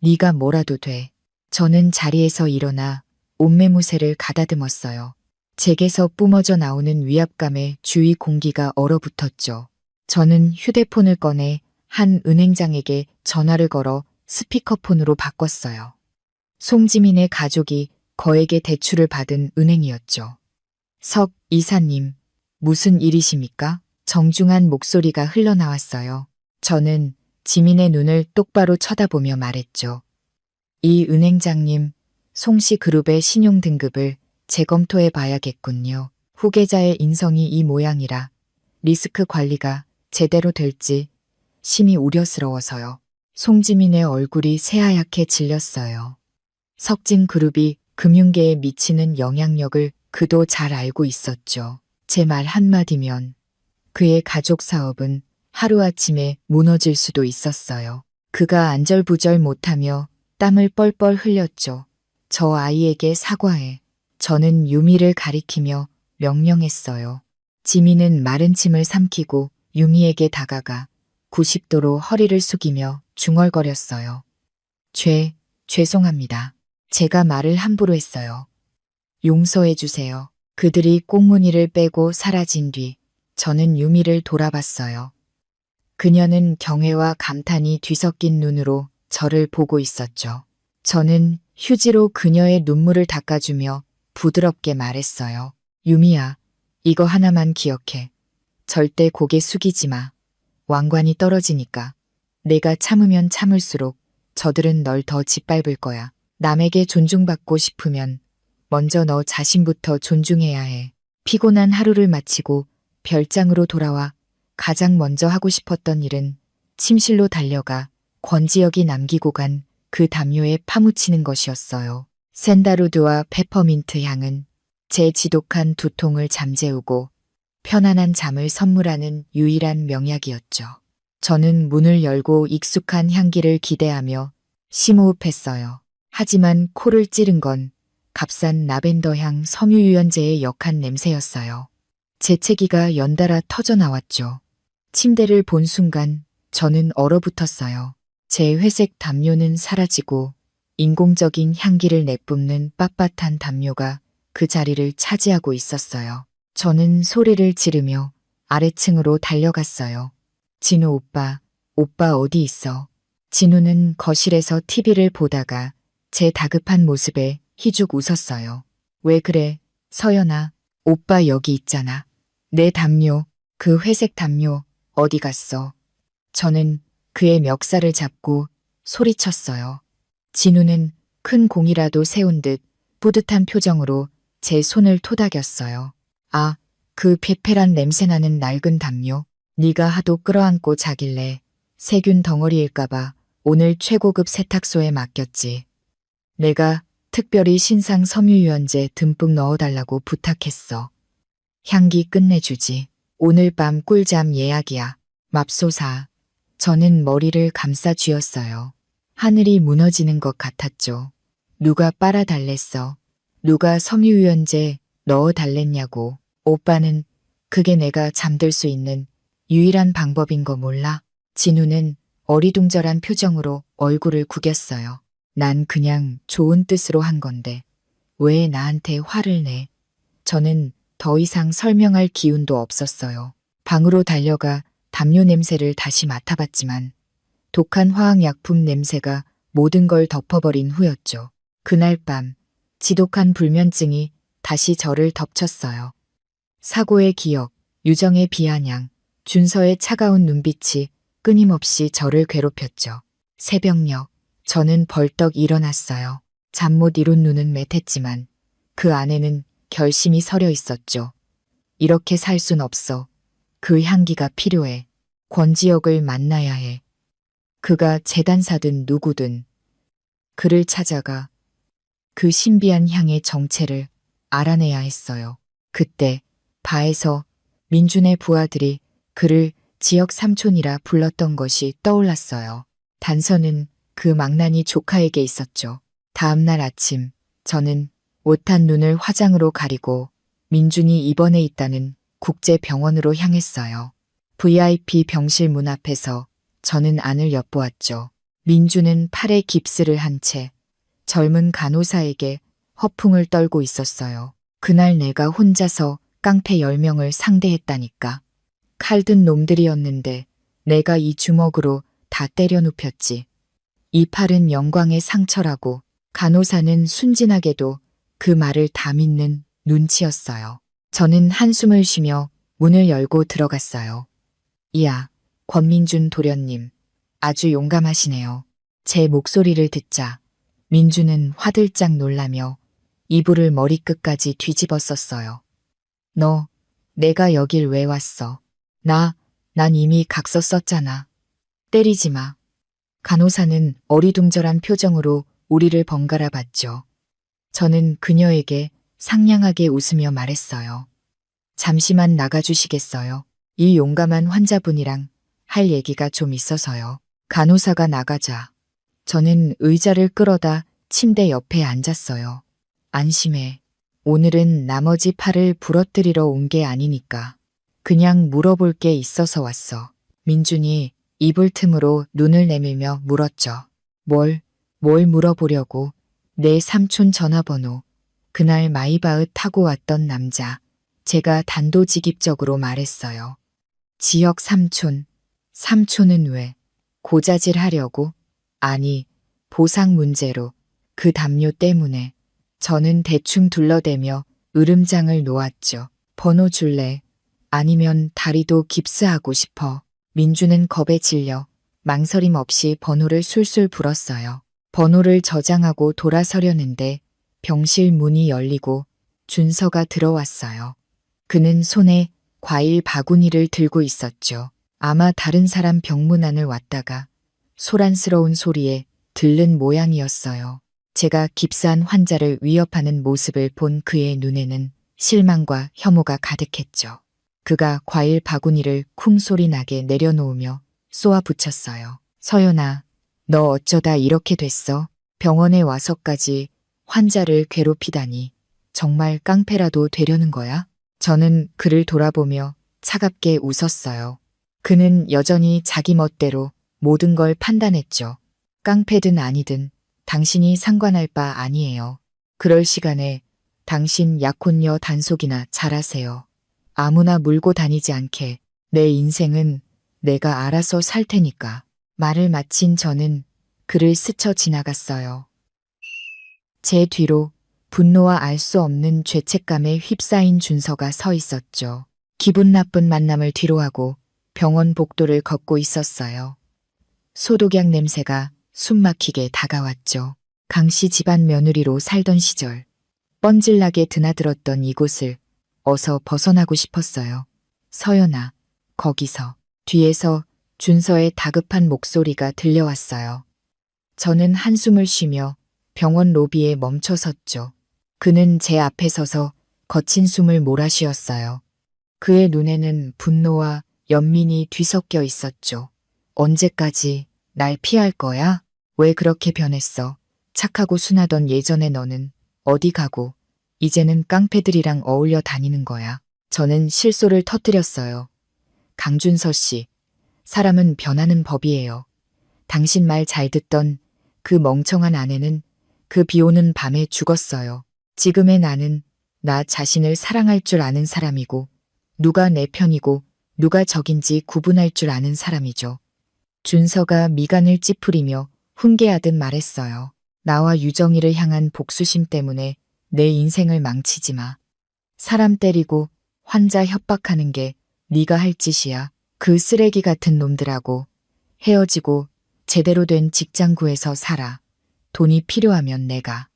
네가 뭐라도 돼. 저는 자리에서 일어나 옷매무새를 가다듬었어요. 제게서 뿜어져 나오는 위압감에 주위 공기가 얼어붙었죠. 저는 휴대폰을 꺼내 한 은행장에게 전화를 걸어 스피커폰으로 바꿨어요. 송지민의 가족이 거액의 대출을 받은 은행이었죠. 석 이사님, 무슨 일이십니까? 정중한 목소리가 흘러나왔어요. 저는 지민의 눈을 똑바로 쳐다보며 말했죠. 이 은행장님, 송씨 그룹의 신용 등급을 재검토해 봐야겠군요. 후계자의 인성이 이 모양이라 리스크 관리가 제대로 될지 심히 우려스러워서요. 송지민의 얼굴이 새하얗게 질렸어요. 석진 그룹이 금융계에 미치는 영향력을 그도 잘 알고 있었죠. 제 말 한마디면 그의 가족 사업은 하루아침에 무너질 수도 있었어요. 그가 안절부절 못하며 땀을 뻘뻘 흘렸죠. 저 아이에게 사과해. 저는 유미를 가리키며 명령했어요. 지민은 마른 침을 삼키고 유미에게 다가가 90도로 허리를 숙이며 중얼거렸어요. 죄송합니다. 제가 말을 함부로 했어요. 용서해 주세요. 그들이 꽁무니를 빼고 사라진 뒤 저는 유미를 돌아봤어요. 그녀는 경외와 감탄이 뒤섞인 눈으로 저를 보고 있었죠. 저는 휴지로 그녀의 눈물을 닦아주며 부드럽게 말했어요. 유미야, 이거 하나만 기억해. 절대 고개 숙이지 마. 왕관이 떨어지니까. 내가 참으면 참을수록 저들은 널 더 짓밟을 거야. 남에게 존중받고 싶으면 먼저 너 자신부터 존중해야 해. 피곤한 하루를 마치고 별장으로 돌아와 가장 먼저 하고 싶었던 일은 침실로 달려가 권지혁이 남기고 간 그 담요에 파묻히는 것이었어요. 샌다루드와 페퍼민트 향은 제 지독한 두통을 잠재우고 편안한 잠을 선물하는 유일한 명약이었죠. 저는 문을 열고 익숙한 향기를 기대하며 심호흡했어요. 하지만 코를 찌른 건 값싼 라벤더향 섬유유연제의 역한 냄새였어요. 재채기가 연달아 터져 나왔죠. 침대를 본 순간 저는 얼어붙었어요. 제 회색 담요는 사라지고 인공적인 향기를 내뿜는 빳빳한 담요가 그 자리를 차지하고 있었어요. 저는 소리를 지르며 아래층으로 달려갔어요. 진우 오빠 어디 있어? 진우는 거실에서 TV를 보다가 제 다급한 모습에 희죽 웃었어요. 왜 그래, 서연아. 오빠 여기 있잖아. 내 담요, 그 회색 담요 어디 갔어? 저는 그의 멱살을 잡고 소리쳤어요. 진우는 큰 공이라도 세운 듯 뿌듯한 표정으로 제 손을 토닥였어요. 아, 그 페페란 냄새나는 낡은 담요. 네가 하도 끌어안고 자길래 세균 덩어리일까봐 오늘 최고급 세탁소에 맡겼지. 내가 특별히 신상 섬유유연제 듬뿍 넣어달라고 부탁했어. 향기 끝내주지. 오늘 밤 꿀잠 예약이야. 맙소사. 저는 머리를 감싸 쥐었어요. 하늘이 무너지는 것 같았죠. 누가 빨아달랬어. 누가 섬유유연제 넣어달랬냐고. 오빠는 그게 내가 잠들 수 있는 유일한 방법인 거 몰라? 진우는 어리둥절한 표정으로 얼굴을 구겼어요. 난 그냥 좋은 뜻으로 한 건데 왜 나한테 화를 내? 저는 더 이상 설명할 기운도 없었어요. 방으로 달려가 담요 냄새를 다시 맡아봤지만 독한 화학약품 냄새가 모든 걸 덮어버린 후였죠. 그날 밤 지독한 불면증이 다시 저를 덮쳤어요. 사고의 기억, 유정의 비아냥, 준서의 차가운 눈빛이 끊임없이 저를 괴롭혔죠. 새벽녘, 저는 벌떡 일어났어요. 잠 못 이룬 눈은 맷했지만 그 안에는 결심이 서려 있었죠. 이렇게 살 순 없어. 그 향기가 필요해. 권지혁을 만나야 해. 그가 재단사든 누구든 그를 찾아가 그 신비한 향의 정체를 알아내야 했어요. 그때 바에서 민준의 부하들이 그를 지역 삼촌이라 불렀던 것이 떠올랐어요. 단서는 그 망나니 조카에게 있었죠. 다음 날 아침 저는 못한 눈을 화장으로 가리고 민준이 입원해 있다는 국제병원으로 향했어요. VIP 병실 문 앞에서 저는 안을 엿보았죠. 민주는 팔에 깁스를 한 채 젊은 간호사에게 허풍을 떨고 있었어요. 그날 내가 혼자서 깡패 10명을 상대했다니까. 칼든 놈들이었는데 내가 이 주먹으로 다 때려 눕혔지. 이 팔은 영광의 상처라고. 간호사는 순진하게도 그 말을 다 믿는 눈치였어요. 저는 한숨을 쉬며 문을 열고 들어갔어요. 이야, 권민준 도련님. 아주 용감하시네요. 제 목소리를 듣자 민주는 화들짝 놀라며 이불을 머리끝까지 뒤집어 썼어요. 너, 내가 여길 왜 왔어? 난 이미 각서 썼잖아. 때리지 마. 간호사는 어리둥절한 표정으로 우리를 번갈아 봤죠. 저는 그녀에게 상냥하게 웃으며 말했어요. 잠시만 나가주시겠어요? 이 용감한 환자분이랑 할 얘기가 좀 있어서요. 간호사가 나가자 저는 의자를 끌어다 침대 옆에 앉았어요. 안심해. 오늘은 나머지 팔을 부러뜨리러 온 게 아니니까. 그냥 물어볼 게 있어서 왔어. 민준이 이불 틈으로 눈을 내밀며 물었죠. 뭘 물어보려고. 내 삼촌 전화번호. 그날 마이바흐 타고 왔던 남자. 제가 단도직입적으로 말했어요. 지역 삼촌. 삼촌은 왜? 고자질 하려고? 아니, 보상 문제로. 그 담요 때문에. 저는 대충 둘러대며 으름장을 놓았죠. 번호 줄래? 아니면 다리도 깁스하고 싶어. 민주는 겁에 질려 망설임 없이 번호를 술술 불었어요. 번호를 저장하고 돌아서려는데 병실 문이 열리고 준서가 들어왔어요. 그는 손에 과일 바구니를 들고 있었죠. 아마 다른 사람 병문안을 왔다가 소란스러운 소리에 들른 모양이었어요. 제가 깁스한 환자를 위협하는 모습을 본 그의 눈에는 실망과 혐오가 가득했죠. 그가 과일 바구니를 쿵 소리 나게 내려놓으며 쏘아 붙였어요. 서연아, 너 어쩌다 이렇게 됐어? 병원에 와서까지 환자를 괴롭히다니. 정말 깡패라도 되려는 거야? 저는 그를 돌아보며 차갑게 웃었어요. 그는 여전히 자기 멋대로 모든 걸 판단했죠. 깡패든 아니든 당신이 상관할 바 아니에요. 그럴 시간에 당신 약혼녀 단속이나 잘하세요. 아무나 물고 다니지 않게. 내 인생은 내가 알아서 살 테니까. 말을 마친 저는 그를 스쳐 지나갔어요. 제 뒤로 분노와 알 수 없는 죄책감에 휩싸인 준서가 서 있었죠. 기분 나쁜 만남을 뒤로하고 병원 복도를 걷고 있었어요. 소독약 냄새가 숨막히게 다가왔죠. 강씨 집안 며느리로 살던 시절 뻔질나게 드나들었던 이곳을 어서 벗어나고 싶었어요. 서연아, 거기서. 뒤에서 준서의 다급한 목소리가 들려왔어요. 저는 한숨을 쉬며 병원 로비에 멈춰 섰죠. 그는 제 앞에 서서 거친 숨을 몰아쉬었어요. 그의 눈에는 분노와 연민이 뒤섞여 있었죠. 언제까지 날 피할 거야? 왜 그렇게 변했어? 착하고 순하던 예전의 너는 어디 가고 이제는 깡패들이랑 어울려 다니는 거야. 저는 실소를 터뜨렸어요. 강준서 씨, 사람은 변하는 법이에요. 당신 말 잘 듣던 그 멍청한 아내는 그 비오는 밤에 죽었어요. 지금의 나는 나 자신을 사랑할 줄 아는 사람이고 누가 내 편이고 누가 적인지 구분할 줄 아는 사람이죠. 준서가 미간을 찌푸리며 훈계하듯 말했어요. 나와 유정이를 향한 복수심 때문에 내 인생을 망치지 마. 사람 때리고 환자 협박하는 게 네가 할 짓이야. 그 쓰레기 같은 놈들하고 헤어지고 제대로 된 직장 구해서 살아. 돈이 필요하면 내가.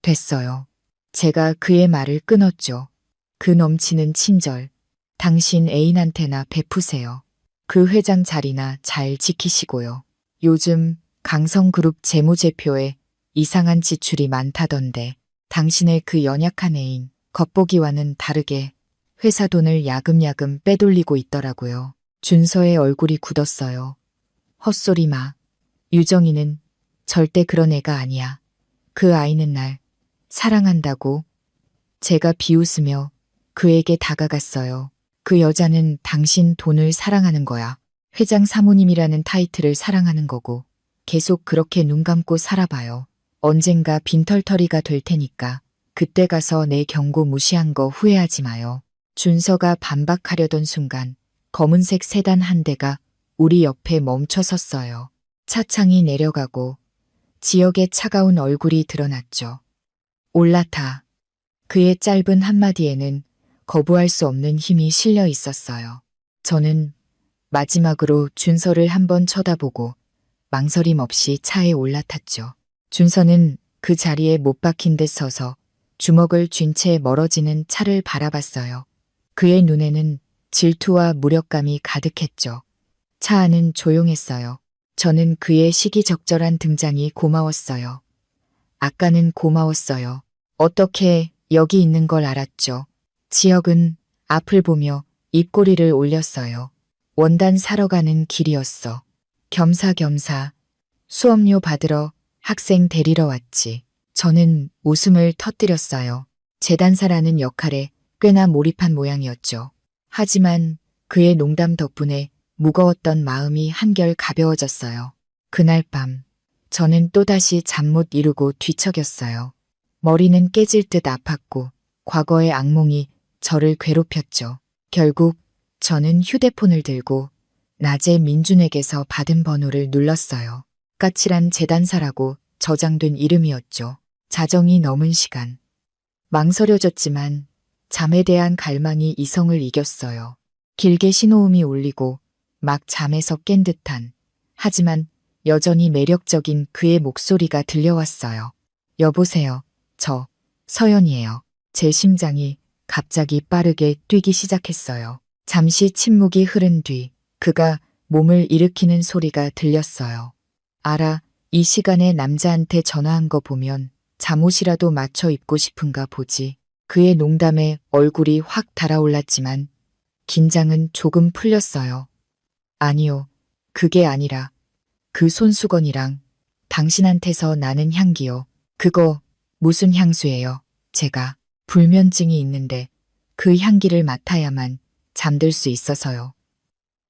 됐어요. 제가 그의 말을 끊었죠. 그 넘치는 친절. 당신 애인한테나 베푸세요. 그 회장 자리나 잘 지키시고요. 요즘 강성그룹 재무제표에 이상한 지출이 많다던데 당신의 그 연약한 애인 겉보기와는 다르게 회사 돈을 야금야금 빼돌리고 있더라고요. 준서의 얼굴이 굳었어요. 헛소리 마. 유정이는 절대 그런 애가 아니야. 그 아이는 날 사랑한다고. 제가 비웃으며 그에게 다가갔어요. 그 여자는 당신 돈을 사랑하는 거야. 회장 사모님이라는 타이틀을 사랑하는 거고 계속 그렇게 눈 감고 살아봐요. 언젠가 빈털터리가 될 테니까 그때 가서 내 경고 무시한 거 후회하지 마요. 준서가 반박하려던 순간 검은색 세단 한 대가 우리 옆에 멈춰 섰어요. 차창이 내려가고 지역의 차가운 얼굴이 드러났죠. 올라타. 그의 짧은 한마디에는 거부할 수 없는 힘이 실려 있었어요. 저는 마지막으로 준서를 한번 쳐다보고 망설임 없이 차에 올라탔죠. 준서는 그 자리에 못 박힌 듯 서서 주먹을 쥔 채 멀어지는 차를 바라봤어요. 그의 눈에는 질투와 무력감이 가득했죠. 차 안은 조용했어요. 저는 그의 시기적절한 등장이 고마웠어요. 아까는 고마웠어요. 어떻게 여기 있는 걸 알았죠. 지역은 앞을 보며 입꼬리를 올렸어요. 원단 사러 가는 길이었어. 겸사겸사 수업료 받으러 학생 데리러 왔지. 저는 웃음을 터뜨렸어요. 재단사라는 역할에 꽤나 몰입한 모양이었죠. 하지만 그의 농담 덕분에 무거웠던 마음이 한결 가벼워졌어요. 그날 밤 저는 또다시 잠 못 이루고 뒤척였어요. 머리는 깨질 듯 아팠고 과거의 악몽이 저를 괴롭혔죠. 결국 저는 휴대폰을 들고 낮에 민준에게서 받은 번호를 눌렀어요. 까칠한 재단사라고 저장된 이름이었죠. 자정이 넘은 시간. 망설여졌지만 잠에 대한 갈망이 이성을 이겼어요. 길게 신호음이 울리고 막 잠에서 깬 듯한 하지만 여전히 매력적인 그의 목소리가 들려왔어요. 여보세요. 저 서연이에요. 제 심장이 갑자기 빠르게 뛰기 시작했어요. 잠시 침묵이 흐른 뒤 그가 몸을 일으키는 소리가 들렸어요. 알아, 이 시간에 남자한테 전화한 거 보면 잠옷이라도 맞춰 입고 싶은가 보지. 그의 농담에 얼굴이 확 달아올랐지만 긴장은 조금 풀렸어요. 아니요, 그게 아니라 그 손수건이랑 당신한테서 나는 향기요. 그거 무슨 향수예요? 제가 불면증이 있는데 그 향기를 맡아야만 잠들 수 있어서요.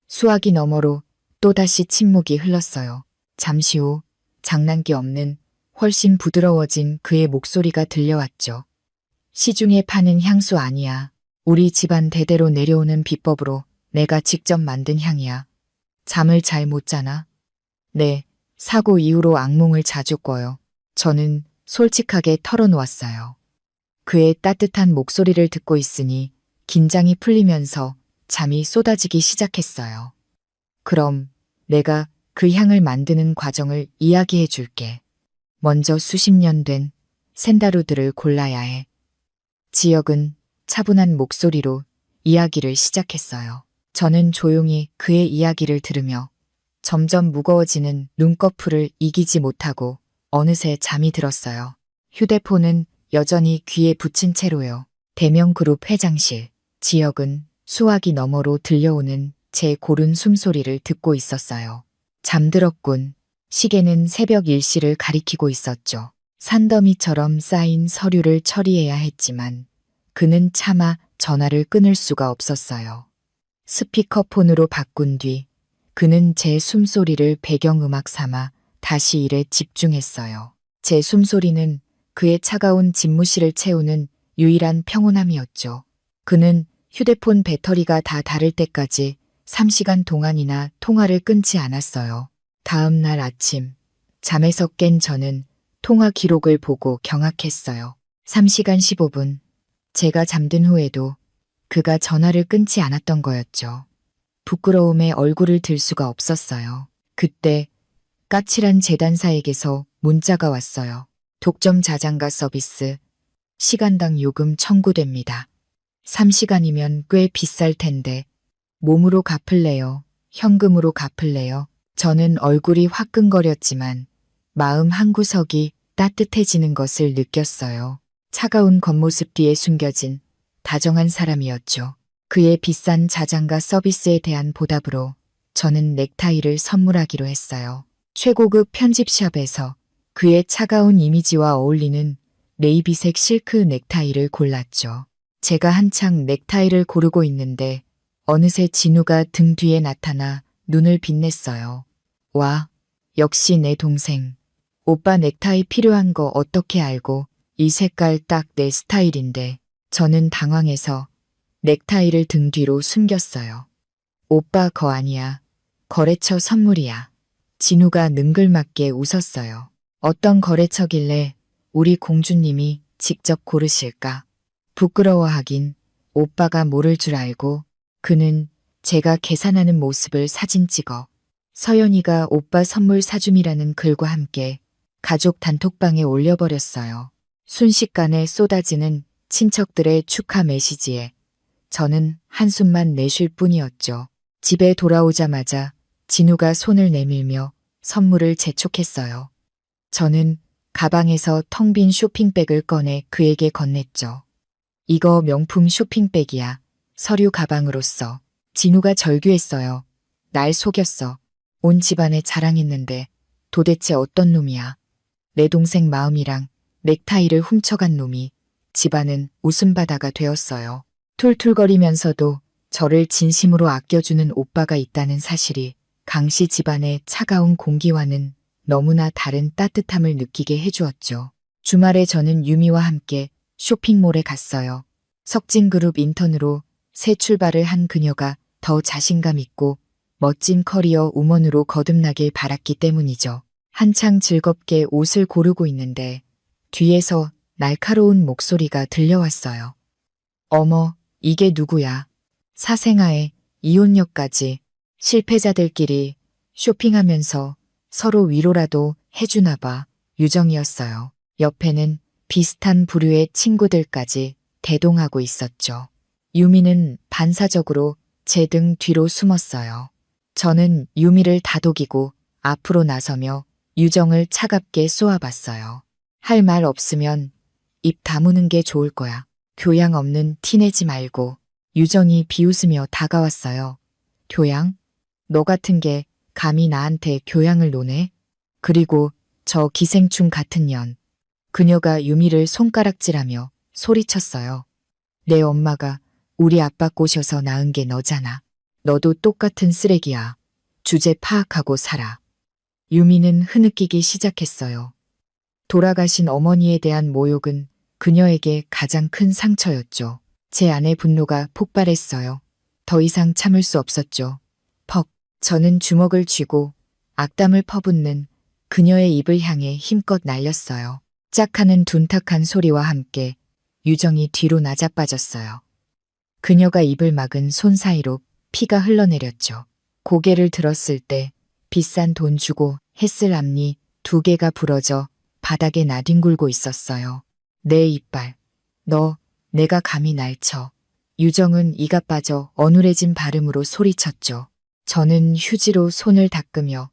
수화기 너머로 또다시 침묵이 흘렀어요. 잠시 후 장난기 없는 훨씬 부드러워진 그의 목소리가 들려왔죠. 시중에 파는 향수 아니야. 우리 집안 대대로 내려오는 비법으로 내가 직접 만든 향이야. 잠을 잘 못 자나? 네, 사고 이후로 악몽을 자주 꿔요. 저는 솔직하게 털어놓았어요. 그의 따뜻한 목소리를 듣고 있으니 긴장이 풀리면서 잠이 쏟아지기 시작했어요. 그럼 내가 그 향을 만드는 과정을 이야기해 줄게. 먼저 수십 년 된 샌다루들을 골라야 해. 지역은 차분한 목소리로 이야기를 시작했어요. 저는 조용히 그의 이야기를 들으며 점점 무거워지는 눈꺼풀을 이기지 못하고 어느새 잠이 들었어요. 휴대폰은 여전히 귀에 붙인 채로요. 대명그룹 회장실, 지역은 수화기 너머로 들려오는 제 고른 숨소리를 듣고 있었어요. 잠들었군. 시계는 새벽 1시를 가리키고 있었죠. 산더미처럼 쌓인 서류를 처리해야 했지만 그는 차마 전화를 끊을 수가 없었어요. 스피커폰으로 바꾼 뒤 그는 제 숨소리를 배경음악 삼아 다시 일에 집중했어요. 제 숨소리는 그의 차가운 집무실을 채우는 유일한 평온함이었죠. 그는 휴대폰 배터리가 다 닳을 때까지 3시간 동안이나 통화를 끊지 않았어요. 다음 날 아침, 잠에서 깬 저는 통화 기록을 보고 경악했어요. 3시간 15분. 제가 잠든 후에도 그가 전화를 끊지 않았던 거였죠. 부끄러움에 얼굴을 들 수가 없었어요. 그때 까칠한 재단사에게서 문자가 왔어요. 독점 자장가 서비스, 시간당 요금 청구됩니다. 3시간이면 꽤 비쌀 텐데 몸으로 갚을래요? 현금으로 갚을래요? 저는 얼굴이 화끈거렸지만 마음 한구석이 따뜻해지는 것을 느꼈어요. 차가운 겉모습 뒤에 숨겨진 다정한 사람이었죠. 그의 비싼 자장가 서비스에 대한 보답으로 저는 넥타이를 선물하기로 했어요. 최고급 편집샵에서 그의 차가운 이미지와 어울리는 네이비색 실크 넥타이를 골랐죠. 제가 한창 넥타이를 고르고 있는데 어느새 진우가 등 뒤에 나타나 눈을 빛냈어요. 와, 역시 내 동생. 오빠 넥타이 필요한 거 어떻게 알고? 이 색깔 딱 내 스타일인데. 저는 당황해서 넥타이를 등 뒤로 숨겼어요. 오빠 거 아니야. 거래처 선물이야. 진우가 능글맞게 웃었어요. 어떤 거래처길래 우리 공주님이 직접 고르실까? 부끄러워하긴 오빠가 모를 줄 알고 그는 제가 계산하는 모습을 사진 찍어 서연이가 오빠 선물 사줌이라는 글과 함께 가족 단톡방에 올려버렸어요. 순식간에 쏟아지는 친척들의 축하 메시지에 저는 한숨만 내쉴 뿐이었죠. 집에 돌아오자마자 진우가 손을 내밀며 선물을 재촉했어요. 저는 가방에서 텅 빈 쇼핑백을 꺼내 그에게 건넸죠. 이거 명품 쇼핑백이야. 서류 가방으로서. 진우가 절규했어요. 날 속였어. 온 집안에 자랑했는데 도대체 어떤 놈이야. 내 동생 마음이랑 넥타이를 훔쳐간 놈이 집안은 웃음바다가 되었어요. 툴툴거리면서도 저를 진심으로 아껴주는 오빠가 있다는 사실이 강씨 집안의 차가운 공기와는 너무나 다른 따뜻함을 느끼게 해주었죠. 주말에 저는 유미와 함께 쇼핑몰에 갔어요. 석진그룹 인턴으로 새 출발을 한 그녀가 더 자신감 있고 멋진 커리어 우먼으로 거듭나길 바랐기 때문이죠. 한창 즐겁게 옷을 고르고 있는데 뒤에서 날카로운 목소리가 들려왔어요. 어머, 이게 누구야? 사생아에 이혼녀까지. 실패자들끼리 쇼핑하면서 서로 위로라도 해주나 봐. 유정이었어요. 옆에는 비슷한 부류의 친구들까지 대동하고 있었죠. 유미는 반사적으로 제 등 뒤로 숨었어요. 저는 유미를 다독이고 앞으로 나서며 유정을 차갑게 쏘아봤어요. 할 말 없으면 입 다무는 게 좋을 거야. 교양 없는 티내지 말고. 유정이 비웃으며 다가왔어요. 교양? 너 같은 게 감히 나한테 교양을 노네? 그리고 저 기생충 같은 년. 그녀가 유미를 손가락질하며 소리쳤어요. 내 엄마가 우리 아빠 꼬셔서 낳은 게 너잖아. 너도 똑같은 쓰레기야. 주제 파악하고 살아. 유미는 흐느끼기 시작했어요. 돌아가신 어머니에 대한 모욕은 그녀에게 가장 큰 상처였죠. 제 안의 분노가 폭발했어요. 더 이상 참을 수 없었죠. 퍽. 저는 주먹을 쥐고 악담을 퍼붓는 그녀의 입을 향해 힘껏 날렸어요. 짝하는 둔탁한 소리와 함께 유정이 뒤로 나자빠졌어요. 그녀가 입을 막은 손 사이로 피가 흘러내렸죠. 고개를 들었을 때 비싼 돈 주고 했을 앞니 2개가 부러져 바닥에 나뒹굴고 있었어요. 내 이빨. 너, 내가 감히 날 쳐. 유정은 이가 빠져 어눌해진 발음으로 소리쳤죠. 저는 휴지로 손을 닦으며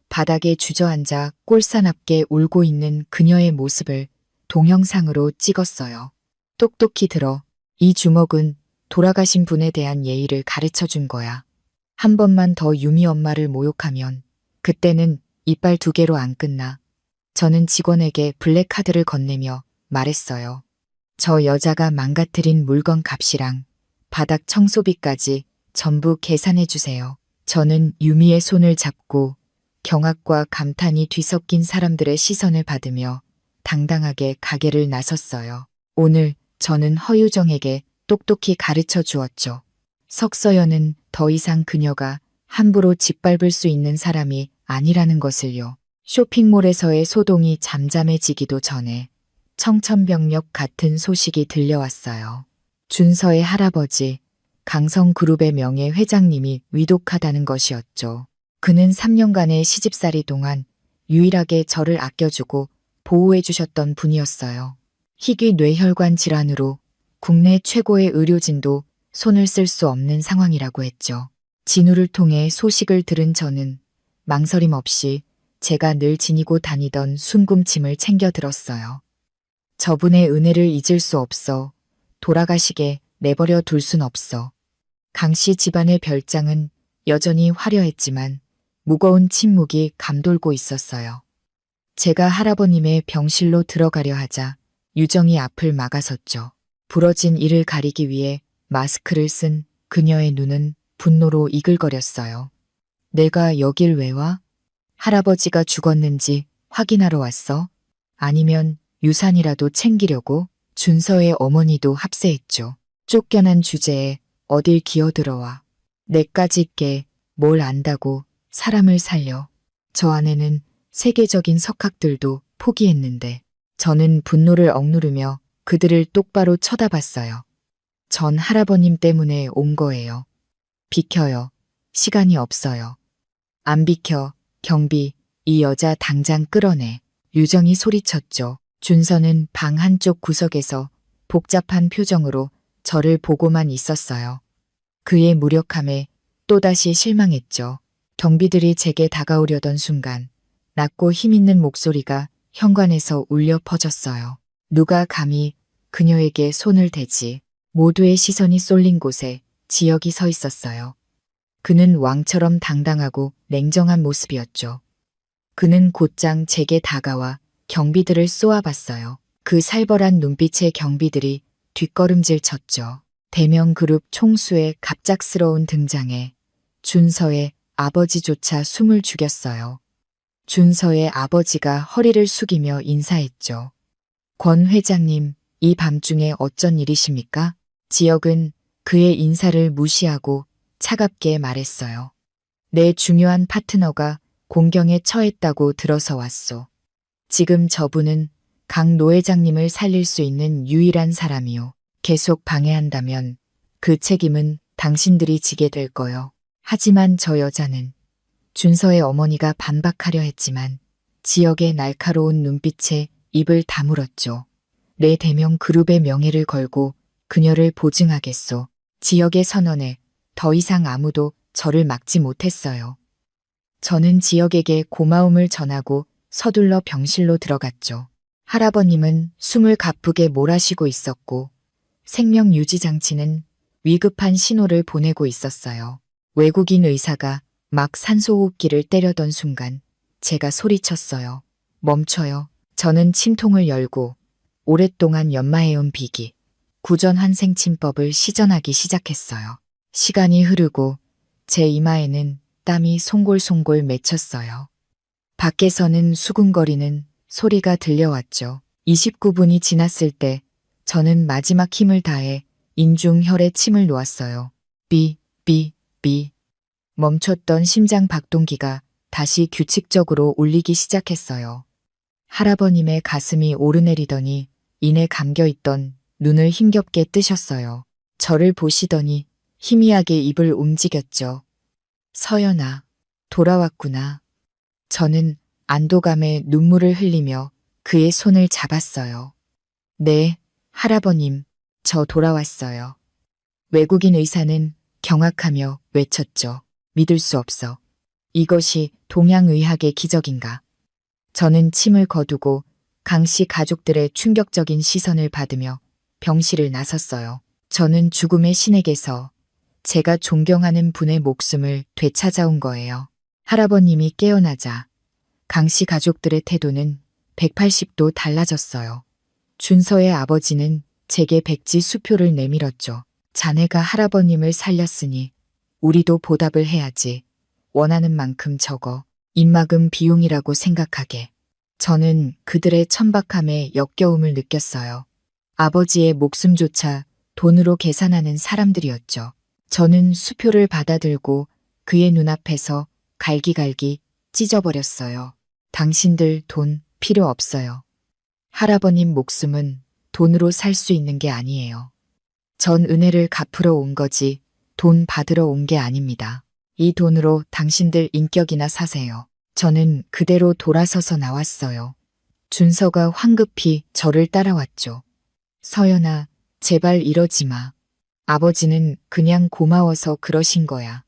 바닥에 주저앉아 꼴사납게 울고 있는 그녀의 모습을 동영상으로 찍었어요. 똑똑히 들어. 이 주먹은 돌아가신 분에 대한 예의를 가르쳐 준 거야. 한 번만 더 유미 엄마를 모욕하면 그때는 이빨 2개로 안 끝나. 저는 직원에게 블랙카드를 건네며 말했어요. 저 여자가 망가뜨린 물건 값이랑 바닥 청소비까지 전부 계산해 주세요. 저는 유미의 손을 잡고 경악과 감탄이 뒤섞인 사람들의 시선을 받으며 당당하게 가게를 나섰어요. 오늘 저는 허유정에게 똑똑히 가르쳐 주었죠. 석서연은 더 이상 그녀가 함부로 짓밟을 수 있는 사람이 아니라는 것을요. 쇼핑몰에서의 소동이 잠잠해지기도 전에 청천벽력 같은 소식이 들려왔어요. 준서의 할아버지, 강성그룹의 명예 회장님이 위독하다는 것이었죠. 그는 3년간의 시집살이 동안 유일하게 저를 아껴주고 보호해 주셨던 분이었어요. 희귀 뇌혈관 질환으로 국내 최고의 의료진도 손을 쓸 수 없는 상황이라고 했죠. 진우를 통해 소식을 들은 저는 망설임 없이 제가 늘 지니고 다니던 순금침을 챙겨 들었어요. 저분의 은혜를 잊을 수 없어. 돌아가시게 내버려 둘 순 없어. 강씨 집안의 별장은 여전히 화려했지만 무거운 침묵이 감돌고 있었어요. 제가 할아버님의 병실로 들어가려 하자 유정이 앞을 막아섰죠. 부러진 이를 가리기 위해 마스크를 쓴 그녀의 눈은 분노로 이글거렸어요. 내가 여길 왜 와? 할아버지가 죽었는지 확인하러 왔어? 아니면 유산이라도 챙기려고? 준서의 어머니도 합세했죠. 쫓겨난 주제에 어딜 기어들어와. 내까지 게 뭘 안다고 사람을 살려. 저 안에는 세계적인 석학들도 포기했는데 저는 분노를 억누르며 그들을 똑바로 쳐다봤어요. 전 할아버님 때문에 온 거예요. 비켜요. 시간이 없어요. 안 비켜. 경비, 이 여자 당장 끌어내. 유정이 소리쳤죠. 준서는 방 한쪽 구석에서 복잡한 표정으로 저를 보고만 있었어요. 그의 무력함에 또다시 실망했죠. 경비들이 제게 다가오려던 순간 낮고 힘있는 목소리가 현관에서 울려 퍼졌어요. 누가 감히 그녀에게 손을 대지. 모두의 시선이 쏠린 곳에 지혁이 서 있었어요. 그는 왕처럼 당당하고 냉정한 모습이었죠. 그는 곧장 제게 다가와 경비들을 쏘아봤어요. 그 살벌한 눈빛의 경비들이 뒷걸음질 쳤죠. 대명 그룹 총수의 갑작스러운 등장에 준서의 아버지조차 숨을 죽였어요. 준서의 아버지가 허리를 숙이며 인사했죠. 권 회장님, 이 밤중에 어쩐 일이십니까? 지혁은 그의 인사를 무시하고 차갑게 말했어요. 내 중요한 파트너가 공경에 처했다고 들어서 왔소. 지금 저분은 강 노회장님을 살릴 수 있는 유일한 사람이요. 계속 방해한다면 그 책임은 당신들이 지게 될 거요. 하지만 저 여자는 준서의 어머니가 반박하려 했지만 지역의 날카로운 눈빛에 입을 다물었죠. 내 대명 그룹의 명예를 걸고 그녀를 보증하겠소. 지역의 선언에 더 이상 아무도 저를 막지 못했어요. 저는 지역에게 고마움을 전하고 서둘러 병실로 들어갔죠. 할아버님은 숨을 가쁘게 몰아쉬고 있었고 생명 유지 장치는 위급한 신호를 보내고 있었어요. 외국인 의사가 막 산소호흡기를 때려던 순간 제가 소리쳤어요. 멈춰요. 저는 침통을 열고 오랫동안 연마해온 비기, 구전환생침법을 시전하기 시작했어요. 시간이 흐르고 제 이마에는 땀이 송골송골 맺혔어요. 밖에서는 수군거리는 소리가 들려왔죠. 29분이 지났을 때 저는 마지막 힘을 다해 인중혈에 침을 놓았어요. 비. 멈췄던 심장 박동기가 다시 규칙적으로 울리기 시작했어요. 할아버님의 가슴이 오르내리더니 이내 감겨있던 눈을 힘겹게 뜨셨어요. 저를 보시더니 희미하게 입을 움직였죠. 서연아, 돌아왔구나. 저는 안도감에 눈물을 흘리며 그의 손을 잡았어요. 네, 할아버님, 저 돌아왔어요. 외국인 의사는 경악하며 외쳤죠. 믿을 수 없어. 이것이 동양의학의 기적인가. 저는 침을 거두고 강씨 가족들의 충격적인 시선을 받으며 병실을 나섰어요. 저는 죽음의 신에게서 제가 존경하는 분의 목숨을 되찾아온 거예요. 할아버님이 깨어나자 강씨 가족들의 태도는 180도 달라졌어요. 준서의 아버지는 제게 백지 수표를 내밀었죠. 자네가 할아버님을 살렸으니 우리도 보답을 해야지. 원하는 만큼 적어. 입막음 비용이라고 생각하게. 저는 그들의 천박함에 역겨움을 느꼈어요. 아버지의 목숨조차 돈으로 계산하는 사람들이었죠. 저는 수표를 받아들고 그의 눈앞에서 갈기갈기 찢어버렸어요. 당신들 돈 필요 없어요. 할아버님 목숨은 돈으로 살 수 있는 게 아니에요. 전 은혜를 갚으러 온 거지 돈 받으러 온 게 아닙니다. 이 돈으로 당신들 인격이나 사세요. 저는 그대로 돌아서서 나왔어요. 준서가 황급히 저를 따라왔죠. 서연아, 제발 이러지 마. 아버지는 그냥 고마워서 그러신 거야.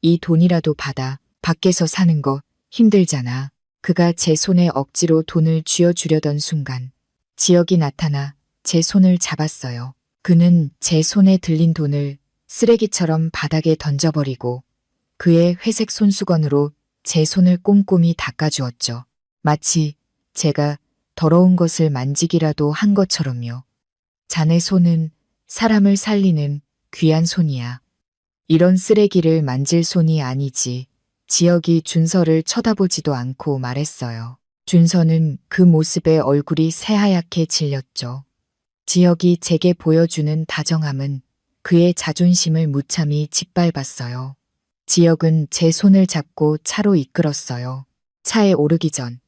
이 돈이라도 받아. 밖에서 사는 거 힘들잖아. 그가 제 손에 억지로 돈을 쥐어주려던 순간 지역이 나타나 제 손을 잡았어요. 그는 제 손에 들린 돈을 쓰레기처럼 바닥에 던져버리고 그의 회색 손수건으로 제 손을 꼼꼼히 닦아주었죠. 마치 제가 더러운 것을 만지기라도 한 것처럼요. 자네 손은 사람을 살리는 귀한 손이야. 이런 쓰레기를 만질 손이 아니지. 지혁이 준서를 쳐다보지도 않고 말했어요. 준서는 그 모습에 얼굴이 새하얗게 질렸죠. 지혁이 제게 보여주는 다정함은 그의 자존심을 무참히 짓밟았어요. 지혁은 제 손을 잡고 차로 이끌었어요. 차에 오르기 전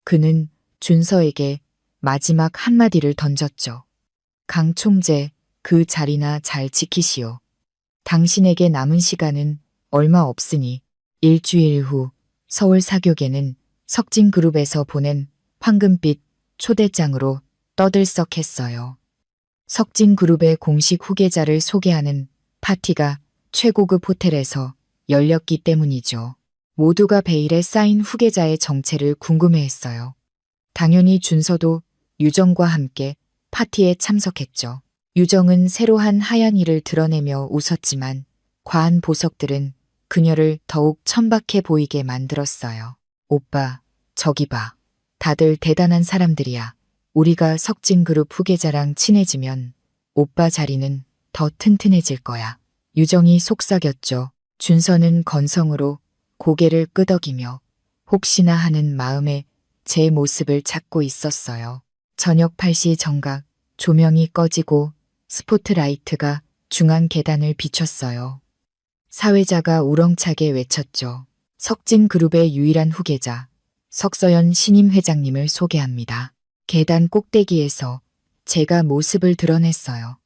그는 준서에게 마지막 한마디를 던졌죠. 강 총재, 그 자리나 잘 지키시오. 당신에게 남은 시간은 얼마 없으니 일주일 후 서울 사교계는 석진그룹에서 보낸 황금빛 초대장으로 떠들썩했어요. 석진그룹의 공식 후계자를 소개하는 파티가 최고급 호텔에서 열렸기 때문이죠. 모두가 베일에 쌓인 후계자의 정체를 궁금해했어요. 당연히 준서도 유정과 함께 파티에 참석했죠. 유정은 새로 한 하얀 이를 드러내며 웃었지만 과한 보석들은 그녀를 더욱 천박해 보이게 만들었어요. 오빠, 저기 봐. 다들 대단한 사람들이야. 우리가 석진그룹 후계자랑 친해지면 오빠 자리는 더 튼튼해질 거야. 유정이 속삭였죠. 준서는 건성으로 고개를 끄덕이며 혹시나 하는 마음에 제 모습을 찾고 있었어요. 저녁 8시 정각 조명이 꺼지고 스포트라이트가 중앙 계단을 비췄어요. 사회자가 우렁차게 외쳤죠. 석진그룹의 유일한 후계자 석서연 신임 회장님을 소개합니다. 계단 꼭대기에서 제가 모습을 드러냈어요.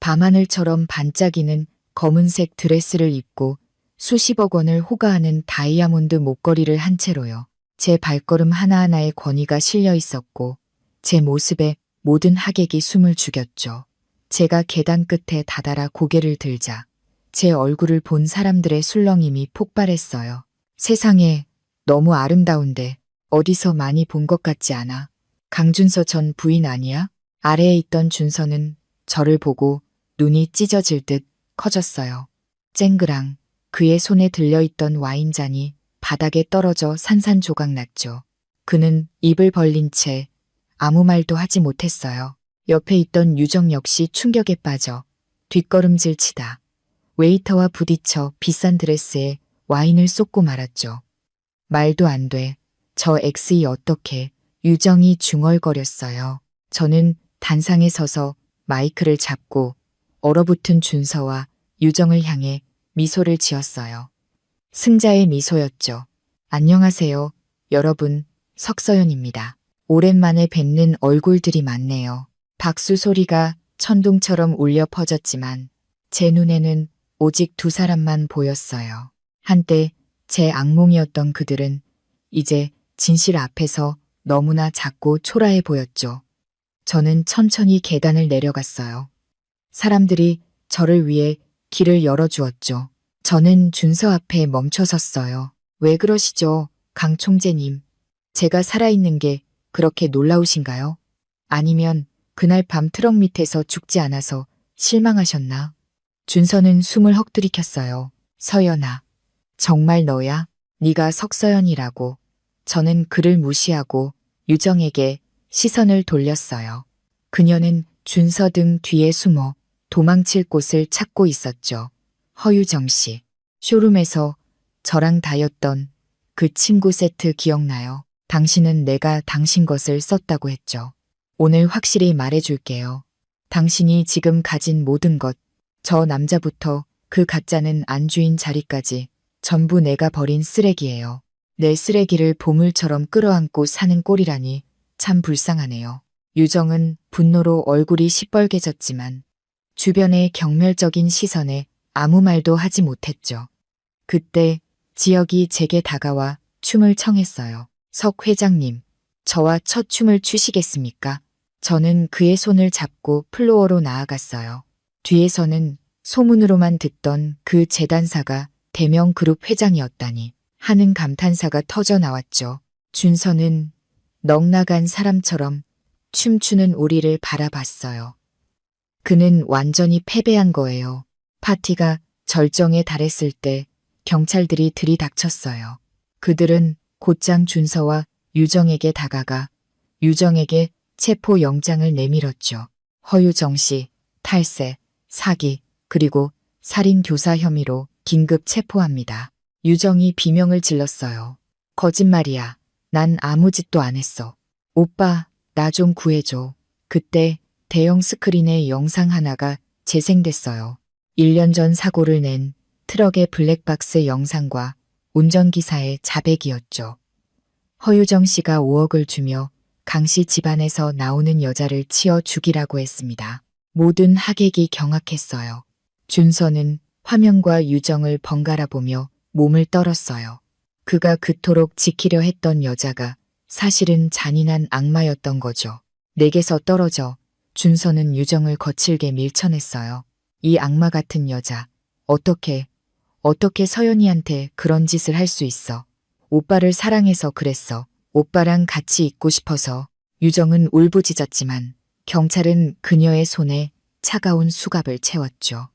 밤하늘처럼 반짝이는 검은색 드레스를 입고 수십억 원을 호가하는 다이아몬드 목걸이를 한 채로요. 제 발걸음 하나하나에 권위가 실려 있었고 제 모습에 모든 하객이 숨을 죽였죠. 제가 계단 끝에 다다라 고개를 들자 제 얼굴을 본 사람들의 술렁임이 폭발했어요. 세상에, 너무 아름다운데 어디서 많이 본 것 같지 않아? 강준서 전 부인 아니야? 아래에 있던 준서는 저를 보고 눈이 찢어질 듯 커졌어요. 쨍그랑 그의 손에 들려있던 와인잔이 바닥에 떨어져 산산조각 났죠. 그는 입을 벌린 채 아무 말도 하지 못했어요. 옆에 있던 유정 역시 충격에 빠져 뒷걸음질 치다 웨이터와 부딪혀 비싼 드레스에 와인을 쏟고 말았죠. 말도 안 돼. 저 엑스이 어떻게. 유정이 중얼거렸어요. 저는 단상에 서서 마이크를 잡고 얼어붙은 준서와 유정을 향해 미소를 지었어요. 승자의 미소였죠. 안녕하세요, 여러분. 석서연입니다. 오랜만에 뵙는 얼굴들이 많네요. 박수 소리가 천둥처럼 울려 퍼졌지만 제 눈에는 오직 두 사람만 보였어요. 한때 제 악몽이었던 그들은 이제 진실 앞에서 너무나 작고 초라해 보였죠. 저는 천천히 계단을 내려갔어요. 사람들이 저를 위해 길을 열어주었죠. 저는 준서 앞에 멈춰 섰어요. 왜 그러시죠, 강 총재님? 제가 살아있는 게 그렇게 놀라우신가요? 아니면 그날 밤 트럭 밑에서 죽지 않아서 실망하셨나? 준서는 숨을 헉들이켰어요. 서연아, 정말 너야? 네가 석서연이라고. 저는 그를 무시하고 유정에게 시선을 돌렸어요. 그녀는 준서 등 뒤에 숨어 도망칠 곳을 찾고 있었죠. 허유정 씨, 쇼룸에서 저랑 다였던 그 친구 세트 기억나요? 당신은 내가 당신 것을 썼다고 했죠. 오늘 확실히 말해줄게요. 당신이 지금 가진 모든 것, 저 남자부터 그 가짜는 안주인 자리까지 전부 내가 버린 쓰레기예요. 내 쓰레기를 보물처럼 끌어안고 사는 꼴이라니 참 불쌍하네요. 유정은 분노로 얼굴이 시뻘개졌지만 주변의 경멸적인 시선에 아무 말도 하지 못했죠. 그때 지혁이 제게 다가와 춤을 청했어요. 석 회장님, 저와 첫 춤을 추시겠습니까? 저는 그의 손을 잡고 플로어로 나아갔어요. 뒤에서는 소문으로만 듣던 그 재단사가 대명 그룹 회장이었다니 하는 감탄사가 터져 나왔죠. 준서는 넋나간 사람처럼 춤추는 우리를 바라봤어요. 그는 완전히 패배한 거예요. 파티가 절정에 달했을 때 경찰들이 들이닥쳤어요. 그들은 곧장 준서와 유정에게 다가가 유정에게 체포 영장을 내밀었죠. 허유정 씨, 탈세, 사기, 그리고 살인 교사 혐의로 긴급 체포합니다. 유정이 비명을 질렀어요. 거짓말이야. 난 아무 짓도 안 했어. 오빠, 나 좀 구해줘. 그때 대형 스크린에 영상 하나가 재생됐어요. 1년 전 사고를 낸 트럭의 블랙박스 영상과 운전기사의 자백이었죠. 허유정 씨가 5억을 주며 강 씨 집안에서 나오는 여자를 치어 죽이라고 했습니다. 모든 하객이 경악했어요. 준서는 화면과 유정을 번갈아 보며 몸을 떨었어요. 그가 그토록 지키려 했던 여자가 사실은 잔인한 악마였던 거죠. 내게서 떨어져 준서는 유정을 거칠게 밀쳐냈어요. 이 악마 같은 여자, 어떻게 서연이한테 그런 짓을 할 수 있어. 오빠를 사랑해서 그랬어. 오빠랑 같이 있고 싶어서. 유정은 울부짖었지만 경찰은 그녀의 손에 차가운 수갑을 채웠죠.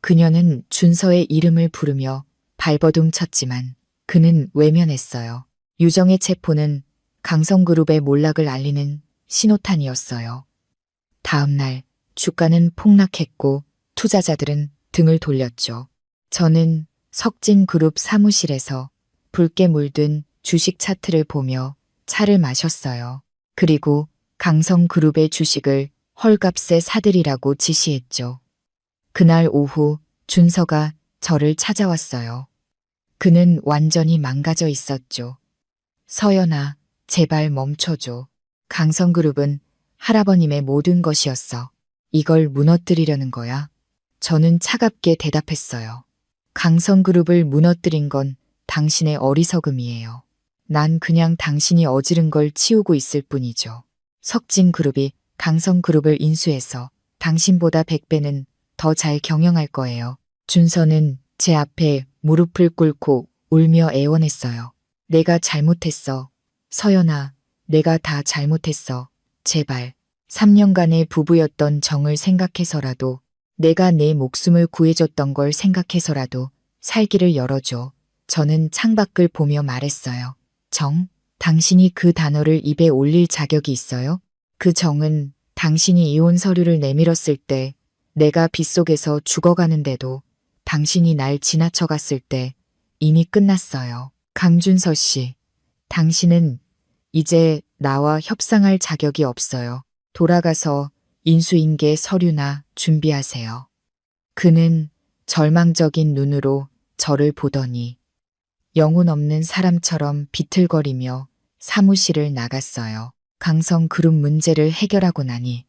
그녀는 준서의 이름을 부르며 발버둥 쳤지만 그는 외면했어요. 유정의 체포는 강성그룹의 몰락을 알리는 신호탄이었어요. 다음 날 주가는 폭락했고 투자자들은 등을 돌렸죠. 저는 석진그룹 사무실에서 붉게 물든 주식 차트를 보며 차를 마셨어요. 그리고 강성그룹의 주식을 헐값에 사들이라고 지시했죠. 그날 오후 준서가 저를 찾아왔어요. 그는 완전히 망가져 있었죠. 서연아, 제발 멈춰줘. 강성그룹은 할아버님의 모든 것이었어. 이걸 무너뜨리려는 거야? 저는 차갑게 대답했어요. 강성그룹을 무너뜨린 건 당신의 어리석음이에요. 난 그냥 당신이 어지른 걸 치우고 있을 뿐이죠. 석진그룹이 강성그룹을 인수해서 당신보다 100배는 더 잘 경영할 거예요. 준서는 제 앞에 무릎을 꿇고 울며 애원했어요. 내가 잘못했어. 서연아, 내가 다 잘못했어. 제발. 3년간의 부부였던 정을 생각해서라도, 내가 내 목숨을 구해줬던 걸 생각해서라도 살기를 열어줘. 저는 창밖을 보며 말했어요. 정? 당신이 그 단어를 입에 올릴 자격이 있어요? 그 정은 당신이 이혼 서류를 내밀었을 때, 내가 빗속에서 죽어가는데도 당신이 날 지나쳐갔을 때 이미 끝났어요. 강준서 씨, 당신은 이제 나와 협상할 자격이 없어요. 돌아가서 인수인계 서류나 준비하세요. 그는 절망적인 눈으로 저를 보더니 영혼 없는 사람처럼 비틀거리며 사무실을 나갔어요. 강성그룹 문제를 해결하고 나니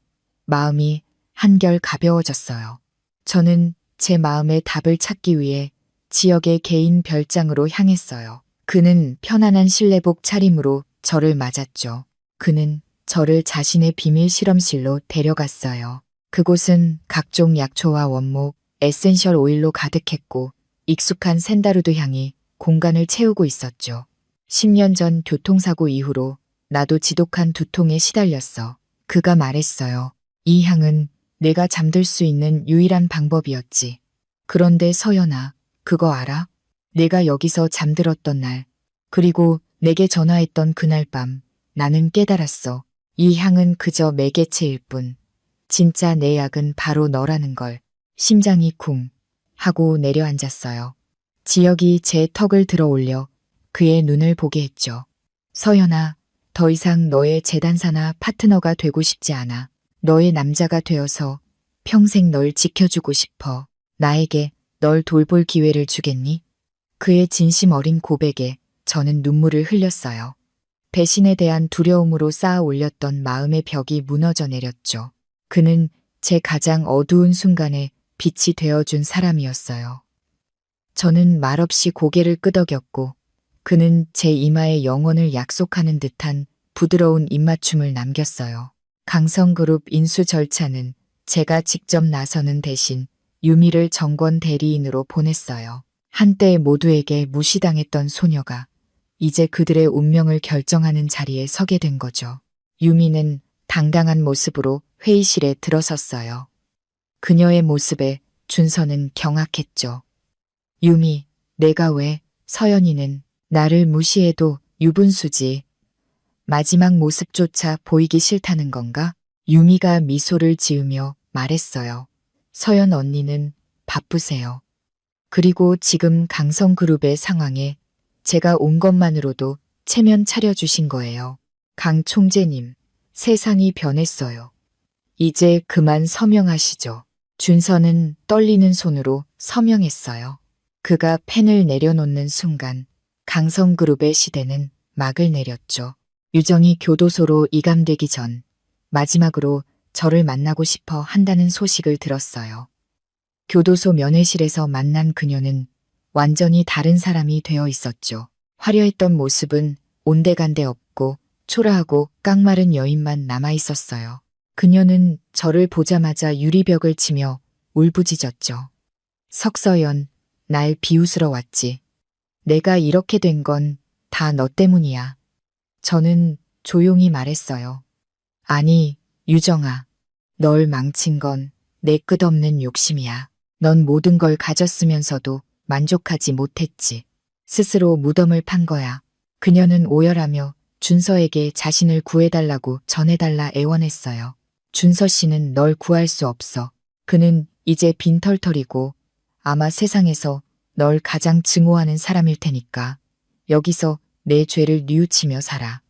마음이 한결 가벼워졌어요. 저는 제 마음의 답을 찾기 위해 지역의 개인 별장으로 향했어요. 그는 편안한 실내복 차림으로 저를 맞았죠. 그는 저를 자신의 비밀 실험실로 데려갔어요. 그곳은 각종 약초와 원목, 에센셜 오일로 가득했고 익숙한 샌다루드 향이 공간을 채우고 있었죠. 10년 전 교통사고 이후로 나도 지독한 두통에 시달렸어. 그가 말했어요. 이 향은 내가 잠들 수 있는 유일한 방법이었지. 그런데 서연아, 그거 알아? 내가 여기서 잠들었던 날, 그리고 내게 전화했던 그날 밤, 나는 깨달았어. 이 향은 그저 매개체일 뿐. 진짜 내 약은 바로 너라는 걸. 심장이 쿵 하고 내려앉았어요. 지역이 제 턱을 들어 올려 그의 눈을 보게 했죠. 서연아, 더 이상 너의 재단사나 파트너가 되고 싶지 않아. 너의 남자가 되어서 평생 널 지켜주고 싶어. 나에게 널 돌볼 기회를 주겠니? 그의 진심 어린 고백에 저는 눈물을 흘렸어요. 배신에 대한 두려움으로 쌓아 올렸던 마음의 벽이 무너져 내렸죠. 그는 제 가장 어두운 순간에 빛이 되어준 사람이었어요. 저는 말없이 고개를 끄덕였고 그는 제 이마에 영원을 약속하는 듯한 부드러운 입맞춤을 남겼어요. 강성그룹 인수 절차는 제가 직접 나서는 대신 유미를 정권 대리인으로 보냈어요. 한때 모두에게 무시당했던 소녀가 이제 그들의 운명을 결정하는 자리에 서게 된 거죠. 유미는 당당한 모습으로 회의실에 들어섰어요. 그녀의 모습에 준서는 경악했죠. 유미, 내가 왜? 서연이는 나를 무시해도 유분수지. 마지막 모습조차 보이기 싫다는 건가? 유미가 미소를 지으며 말했어요. 서연 언니는 바쁘세요. 그리고 지금 강성그룹의 상황에 제가 온 것만으로도 체면 차려주신 거예요. 강 총재님, 세상이 변했어요. 이제 그만 서명하시죠. 준서는 떨리는 손으로 서명했어요. 그가 펜을 내려놓는 순간 강성그룹의 시대는 막을 내렸죠. 유정이 교도소로 이감되기 전 마지막으로 저를 만나고 싶어 한다는 소식을 들었어요. 교도소 면회실에서 만난 그녀는 완전히 다른 사람이 되어 있었죠. 화려했던 모습은 온데간데 없고 초라하고 깡마른 여인만 남아 있었어요. 그녀는 저를 보자마자 유리벽을 치며 울부짖었죠. 석서연, 날 비웃으러 왔지. 내가 이렇게 된 건 다 너 때문이야. 저는 조용히 말했어요. 아니, 유정아. 널 망친 건 내 끝없는 욕심이야. 넌 모든 걸 가졌으면서도 만족하지 못했지. 스스로 무덤을 판 거야. 그녀는 오열하며 준서에게 자신을 구해달라고 전해달라 애원했어요. 준서 씨는 널 구할 수 없어. 그는 이제 빈털털이고 아마 세상에서 널 가장 증오하는 사람일 테니까 여기서 내 죄를 뉘우치며 살아.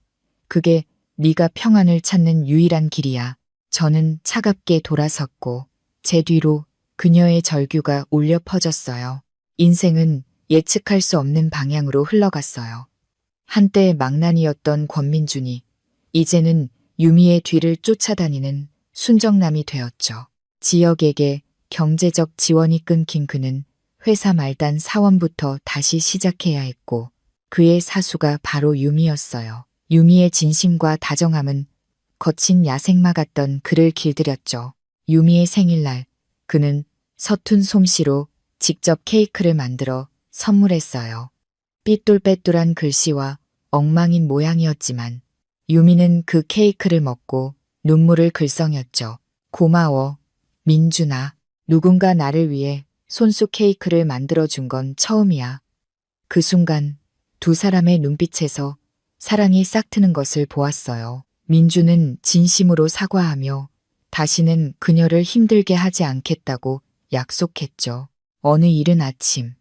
그게 네가 평안을 찾는 유일한 길이야. 저는 차갑게 돌아섰고 제 뒤로 그녀의 절규가 울려 퍼졌어요. 인생은 예측할 수 없는 방향으로 흘러갔어요. 한때 망나니였던 권민준이 이제는 유미의 뒤를 쫓아다니는 순정남이 되었죠. 지역에게 경제적 지원이 끊긴 그는 회사 말단 사원부터 다시 시작해야 했고 그의 사수가 바로 유미였어요. 유미의 진심과 다정함은 거친 야생마 같던 그를 길들였죠. 유미의 생일날 그는 서툰 솜씨로 직접 케이크를 만들어 선물했어요. 삐뚤빼뚤한 글씨와 엉망인 모양이었지만 유미는 그 케이크를 먹고 눈물을 글썽였죠. 고마워, 민준아. 누군가 나를 위해 손수 케이크를 만들어준 건 처음이야. 그 순간 두 사람의 눈빛에서 사랑이 싹트는 것을 보았어요. 민주는 진심으로 사과하며 다시는 그녀를 힘들게 하지 않겠다고 약속했죠. 어느 이른 아침,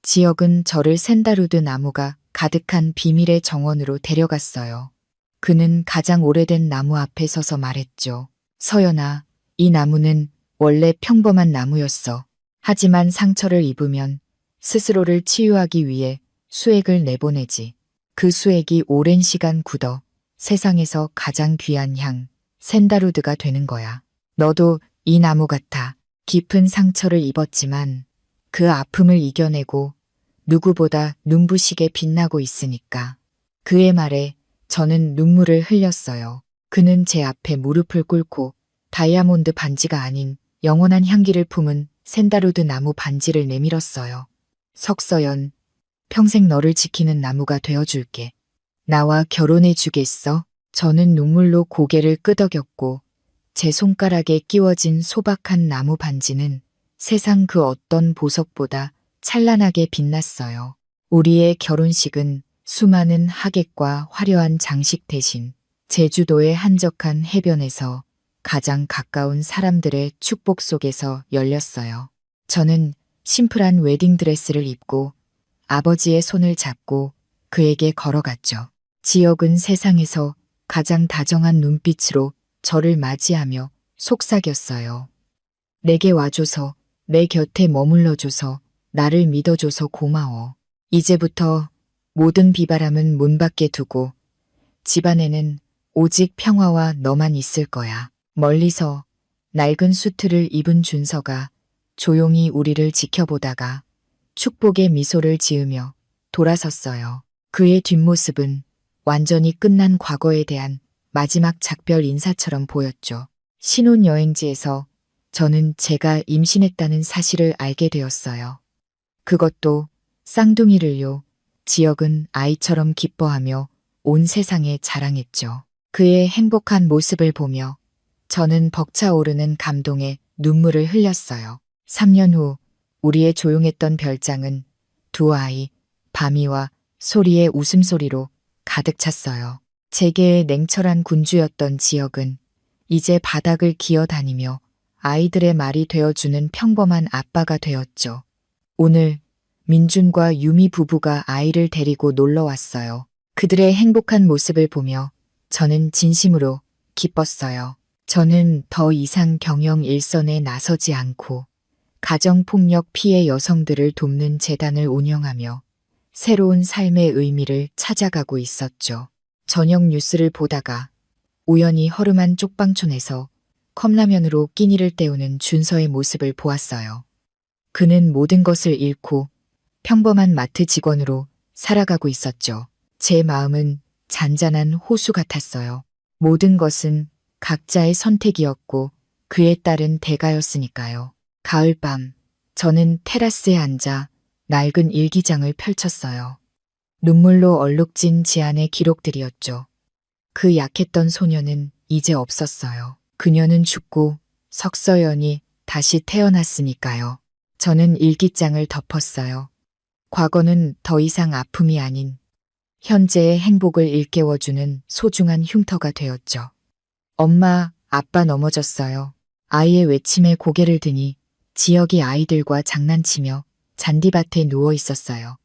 지역은 저를 샌다루드 나무가 가득한 비밀의 정원으로 데려갔어요. 그는 가장 오래된 나무 앞에 서서 말했죠. 서연아, 이 나무는 원래 평범한 나무였어. 하지만 상처를 입으면 스스로를 치유하기 위해 수액을 내보내지. 그 수액이 오랜 시간 굳어 세상에서 가장 귀한 향, 샌다루드가 되는 거야. 너도 이 나무 같아. 깊은 상처를 입었지만 그 아픔을 이겨내고 누구보다 눈부시게 빛나고 있으니까. 그의 말에 저는 눈물을 흘렸어요. 그는 제 앞에 무릎을 꿇고 다이아몬드 반지가 아닌 영원한 향기를 품은 샌다루드 나무 반지를 내밀었어요. 석서연, 평생 너를 지키는 나무가 되어줄게. 나와 결혼해 주겠어? 저는 눈물로 고개를 끄덕였고 제 손가락에 끼워진 소박한 나무 반지는 세상 그 어떤 보석보다 찬란하게 빛났어요. 우리의 결혼식은 수많은 하객과 화려한 장식 대신 제주도의 한적한 해변에서 가장 가까운 사람들의 축복 속에서 열렸어요. 저는 심플한 웨딩드레스를 입고 아버지의 손을 잡고 그에게 걸어갔죠. 지역은 세상에서 가장 다정한 눈빛으로 저를 맞이하며 속삭였어요. 내게 와줘서, 내 곁에 머물러줘서, 나를 믿어줘서 고마워. 이제부터 모든 비바람은 문 밖에 두고 집안에는 오직 평화와 너만 있을 거야. 멀리서 낡은 수트를 입은 준서가 조용히 우리를 지켜보다가 축복의 미소를 지으며 돌아섰어요. 그의 뒷모습은 완전히 끝난 과거에 대한 마지막 작별 인사처럼 보였죠. 신혼여행지에서 저는 제가 임신했다는 사실을 알게 되었어요. 그것도 쌍둥이를요. 지역은 아이처럼 기뻐하며 온 세상에 자랑했죠. 그의 행복한 모습을 보며 저는 벅차오르는 감동에 눈물을 흘렸어요. 3년 후 우리의 조용했던 별장은 두 아이, 밤이와 소리의 웃음소리로 가득 찼어요. 제게의 냉철한 군주였던 지역은 이제 바닥을 기어다니며 아이들의 말이 되어주는 평범한 아빠가 되었죠. 오늘 민준과 유미 부부가 아이를 데리고 놀러 왔어요. 그들의 행복한 모습을 보며 저는 진심으로 기뻤어요. 저는 더 이상 경영 일선에 나서지 않고 가정폭력 피해 여성들을 돕는 재단을 운영하며 새로운 삶의 의미를 찾아가고 있었죠. 저녁 뉴스를 보다가 우연히 허름한 쪽방촌에서 컵라면으로 끼니를 때우는 준서의 모습을 보았어요. 그는 모든 것을 잃고 평범한 마트 직원으로 살아가고 있었죠. 제 마음은 잔잔한 호수 같았어요. 모든 것은 각자의 선택이었고 그에 따른 대가였으니까요. 가을밤, 저는 테라스에 앉아 낡은 일기장을 펼쳤어요. 눈물로 얼룩진 지안의 기록들이었죠. 그 약했던 소녀는 이제 없었어요. 그녀는 죽고 석서연이 다시 태어났으니까요. 저는 일기장을 덮었어요. 과거는 더 이상 아픔이 아닌 현재의 행복을 일깨워주는 소중한 흉터가 되었죠. 엄마, 아빠 넘어졌어요. 아이의 외침에 고개를 드니 지역이 아이들과 장난치며 잔디밭에 누워 있었어요.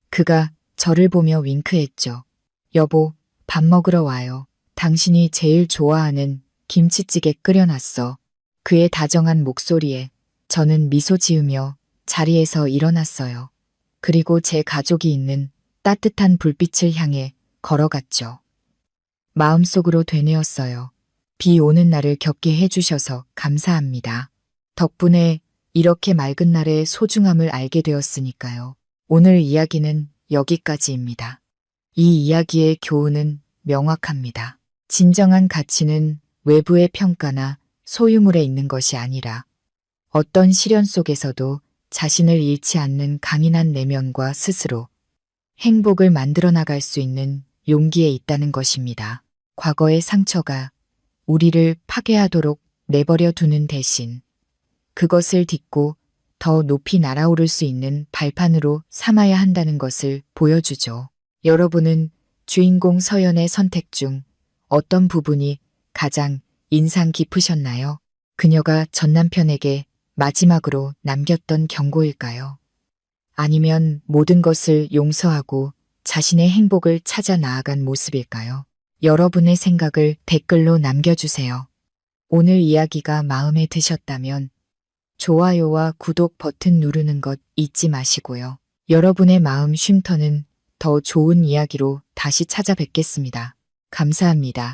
그가 저를 보며 윙크했죠. 여보, 밥 먹으러 와요. 당신이 제일 좋아하는 김치찌개 끓여놨어. 그의 다정한 목소리에 저는 미소 지으며 자리에서 일어났어요. 그리고 제 가족이 있는 따뜻한 불빛을 향해 걸어갔죠. 마음속으로 되뇌었어요. 비 오는 날을 겪게 해주셔서 감사합니다. 덕분에 이렇게 맑은 날의 소중함을 알게 되었으니까요. 오늘 이야기는 여기까지입니다. 이 이야기의 교훈은 명확합니다. 진정한 가치는 외부의 평가나 소유물에 있는 것이 아니라 어떤 시련 속에서도 자신을 잃지 않는 강인한 내면과 스스로 행복을 만들어 나갈 수 있는 용기에 있다는 것입니다. 과거의 상처가 우리를 파괴하도록 내버려 두는 대신 그것을 딛고 더 높이 날아오를 수 있는 발판으로 삼아야 한다는 것을 보여주죠. 여러분은 주인공 서연의 선택 중 어떤 부분이 가장 인상 깊으셨나요? 그녀가 전 남편에게 마지막으로 남겼던 경고일까요? 아니면 모든 것을 용서하고 자신의 행복을 찾아 나아간 모습일까요? 여러분의 생각을 댓글로 남겨주세요. 오늘 이야기가 마음에 드셨다면 좋아요와 구독 버튼 누르는 것 잊지 마시고요. 여러분의 마음 쉼터는 더 좋은 이야기로 다시 찾아뵙겠습니다. 감사합니다.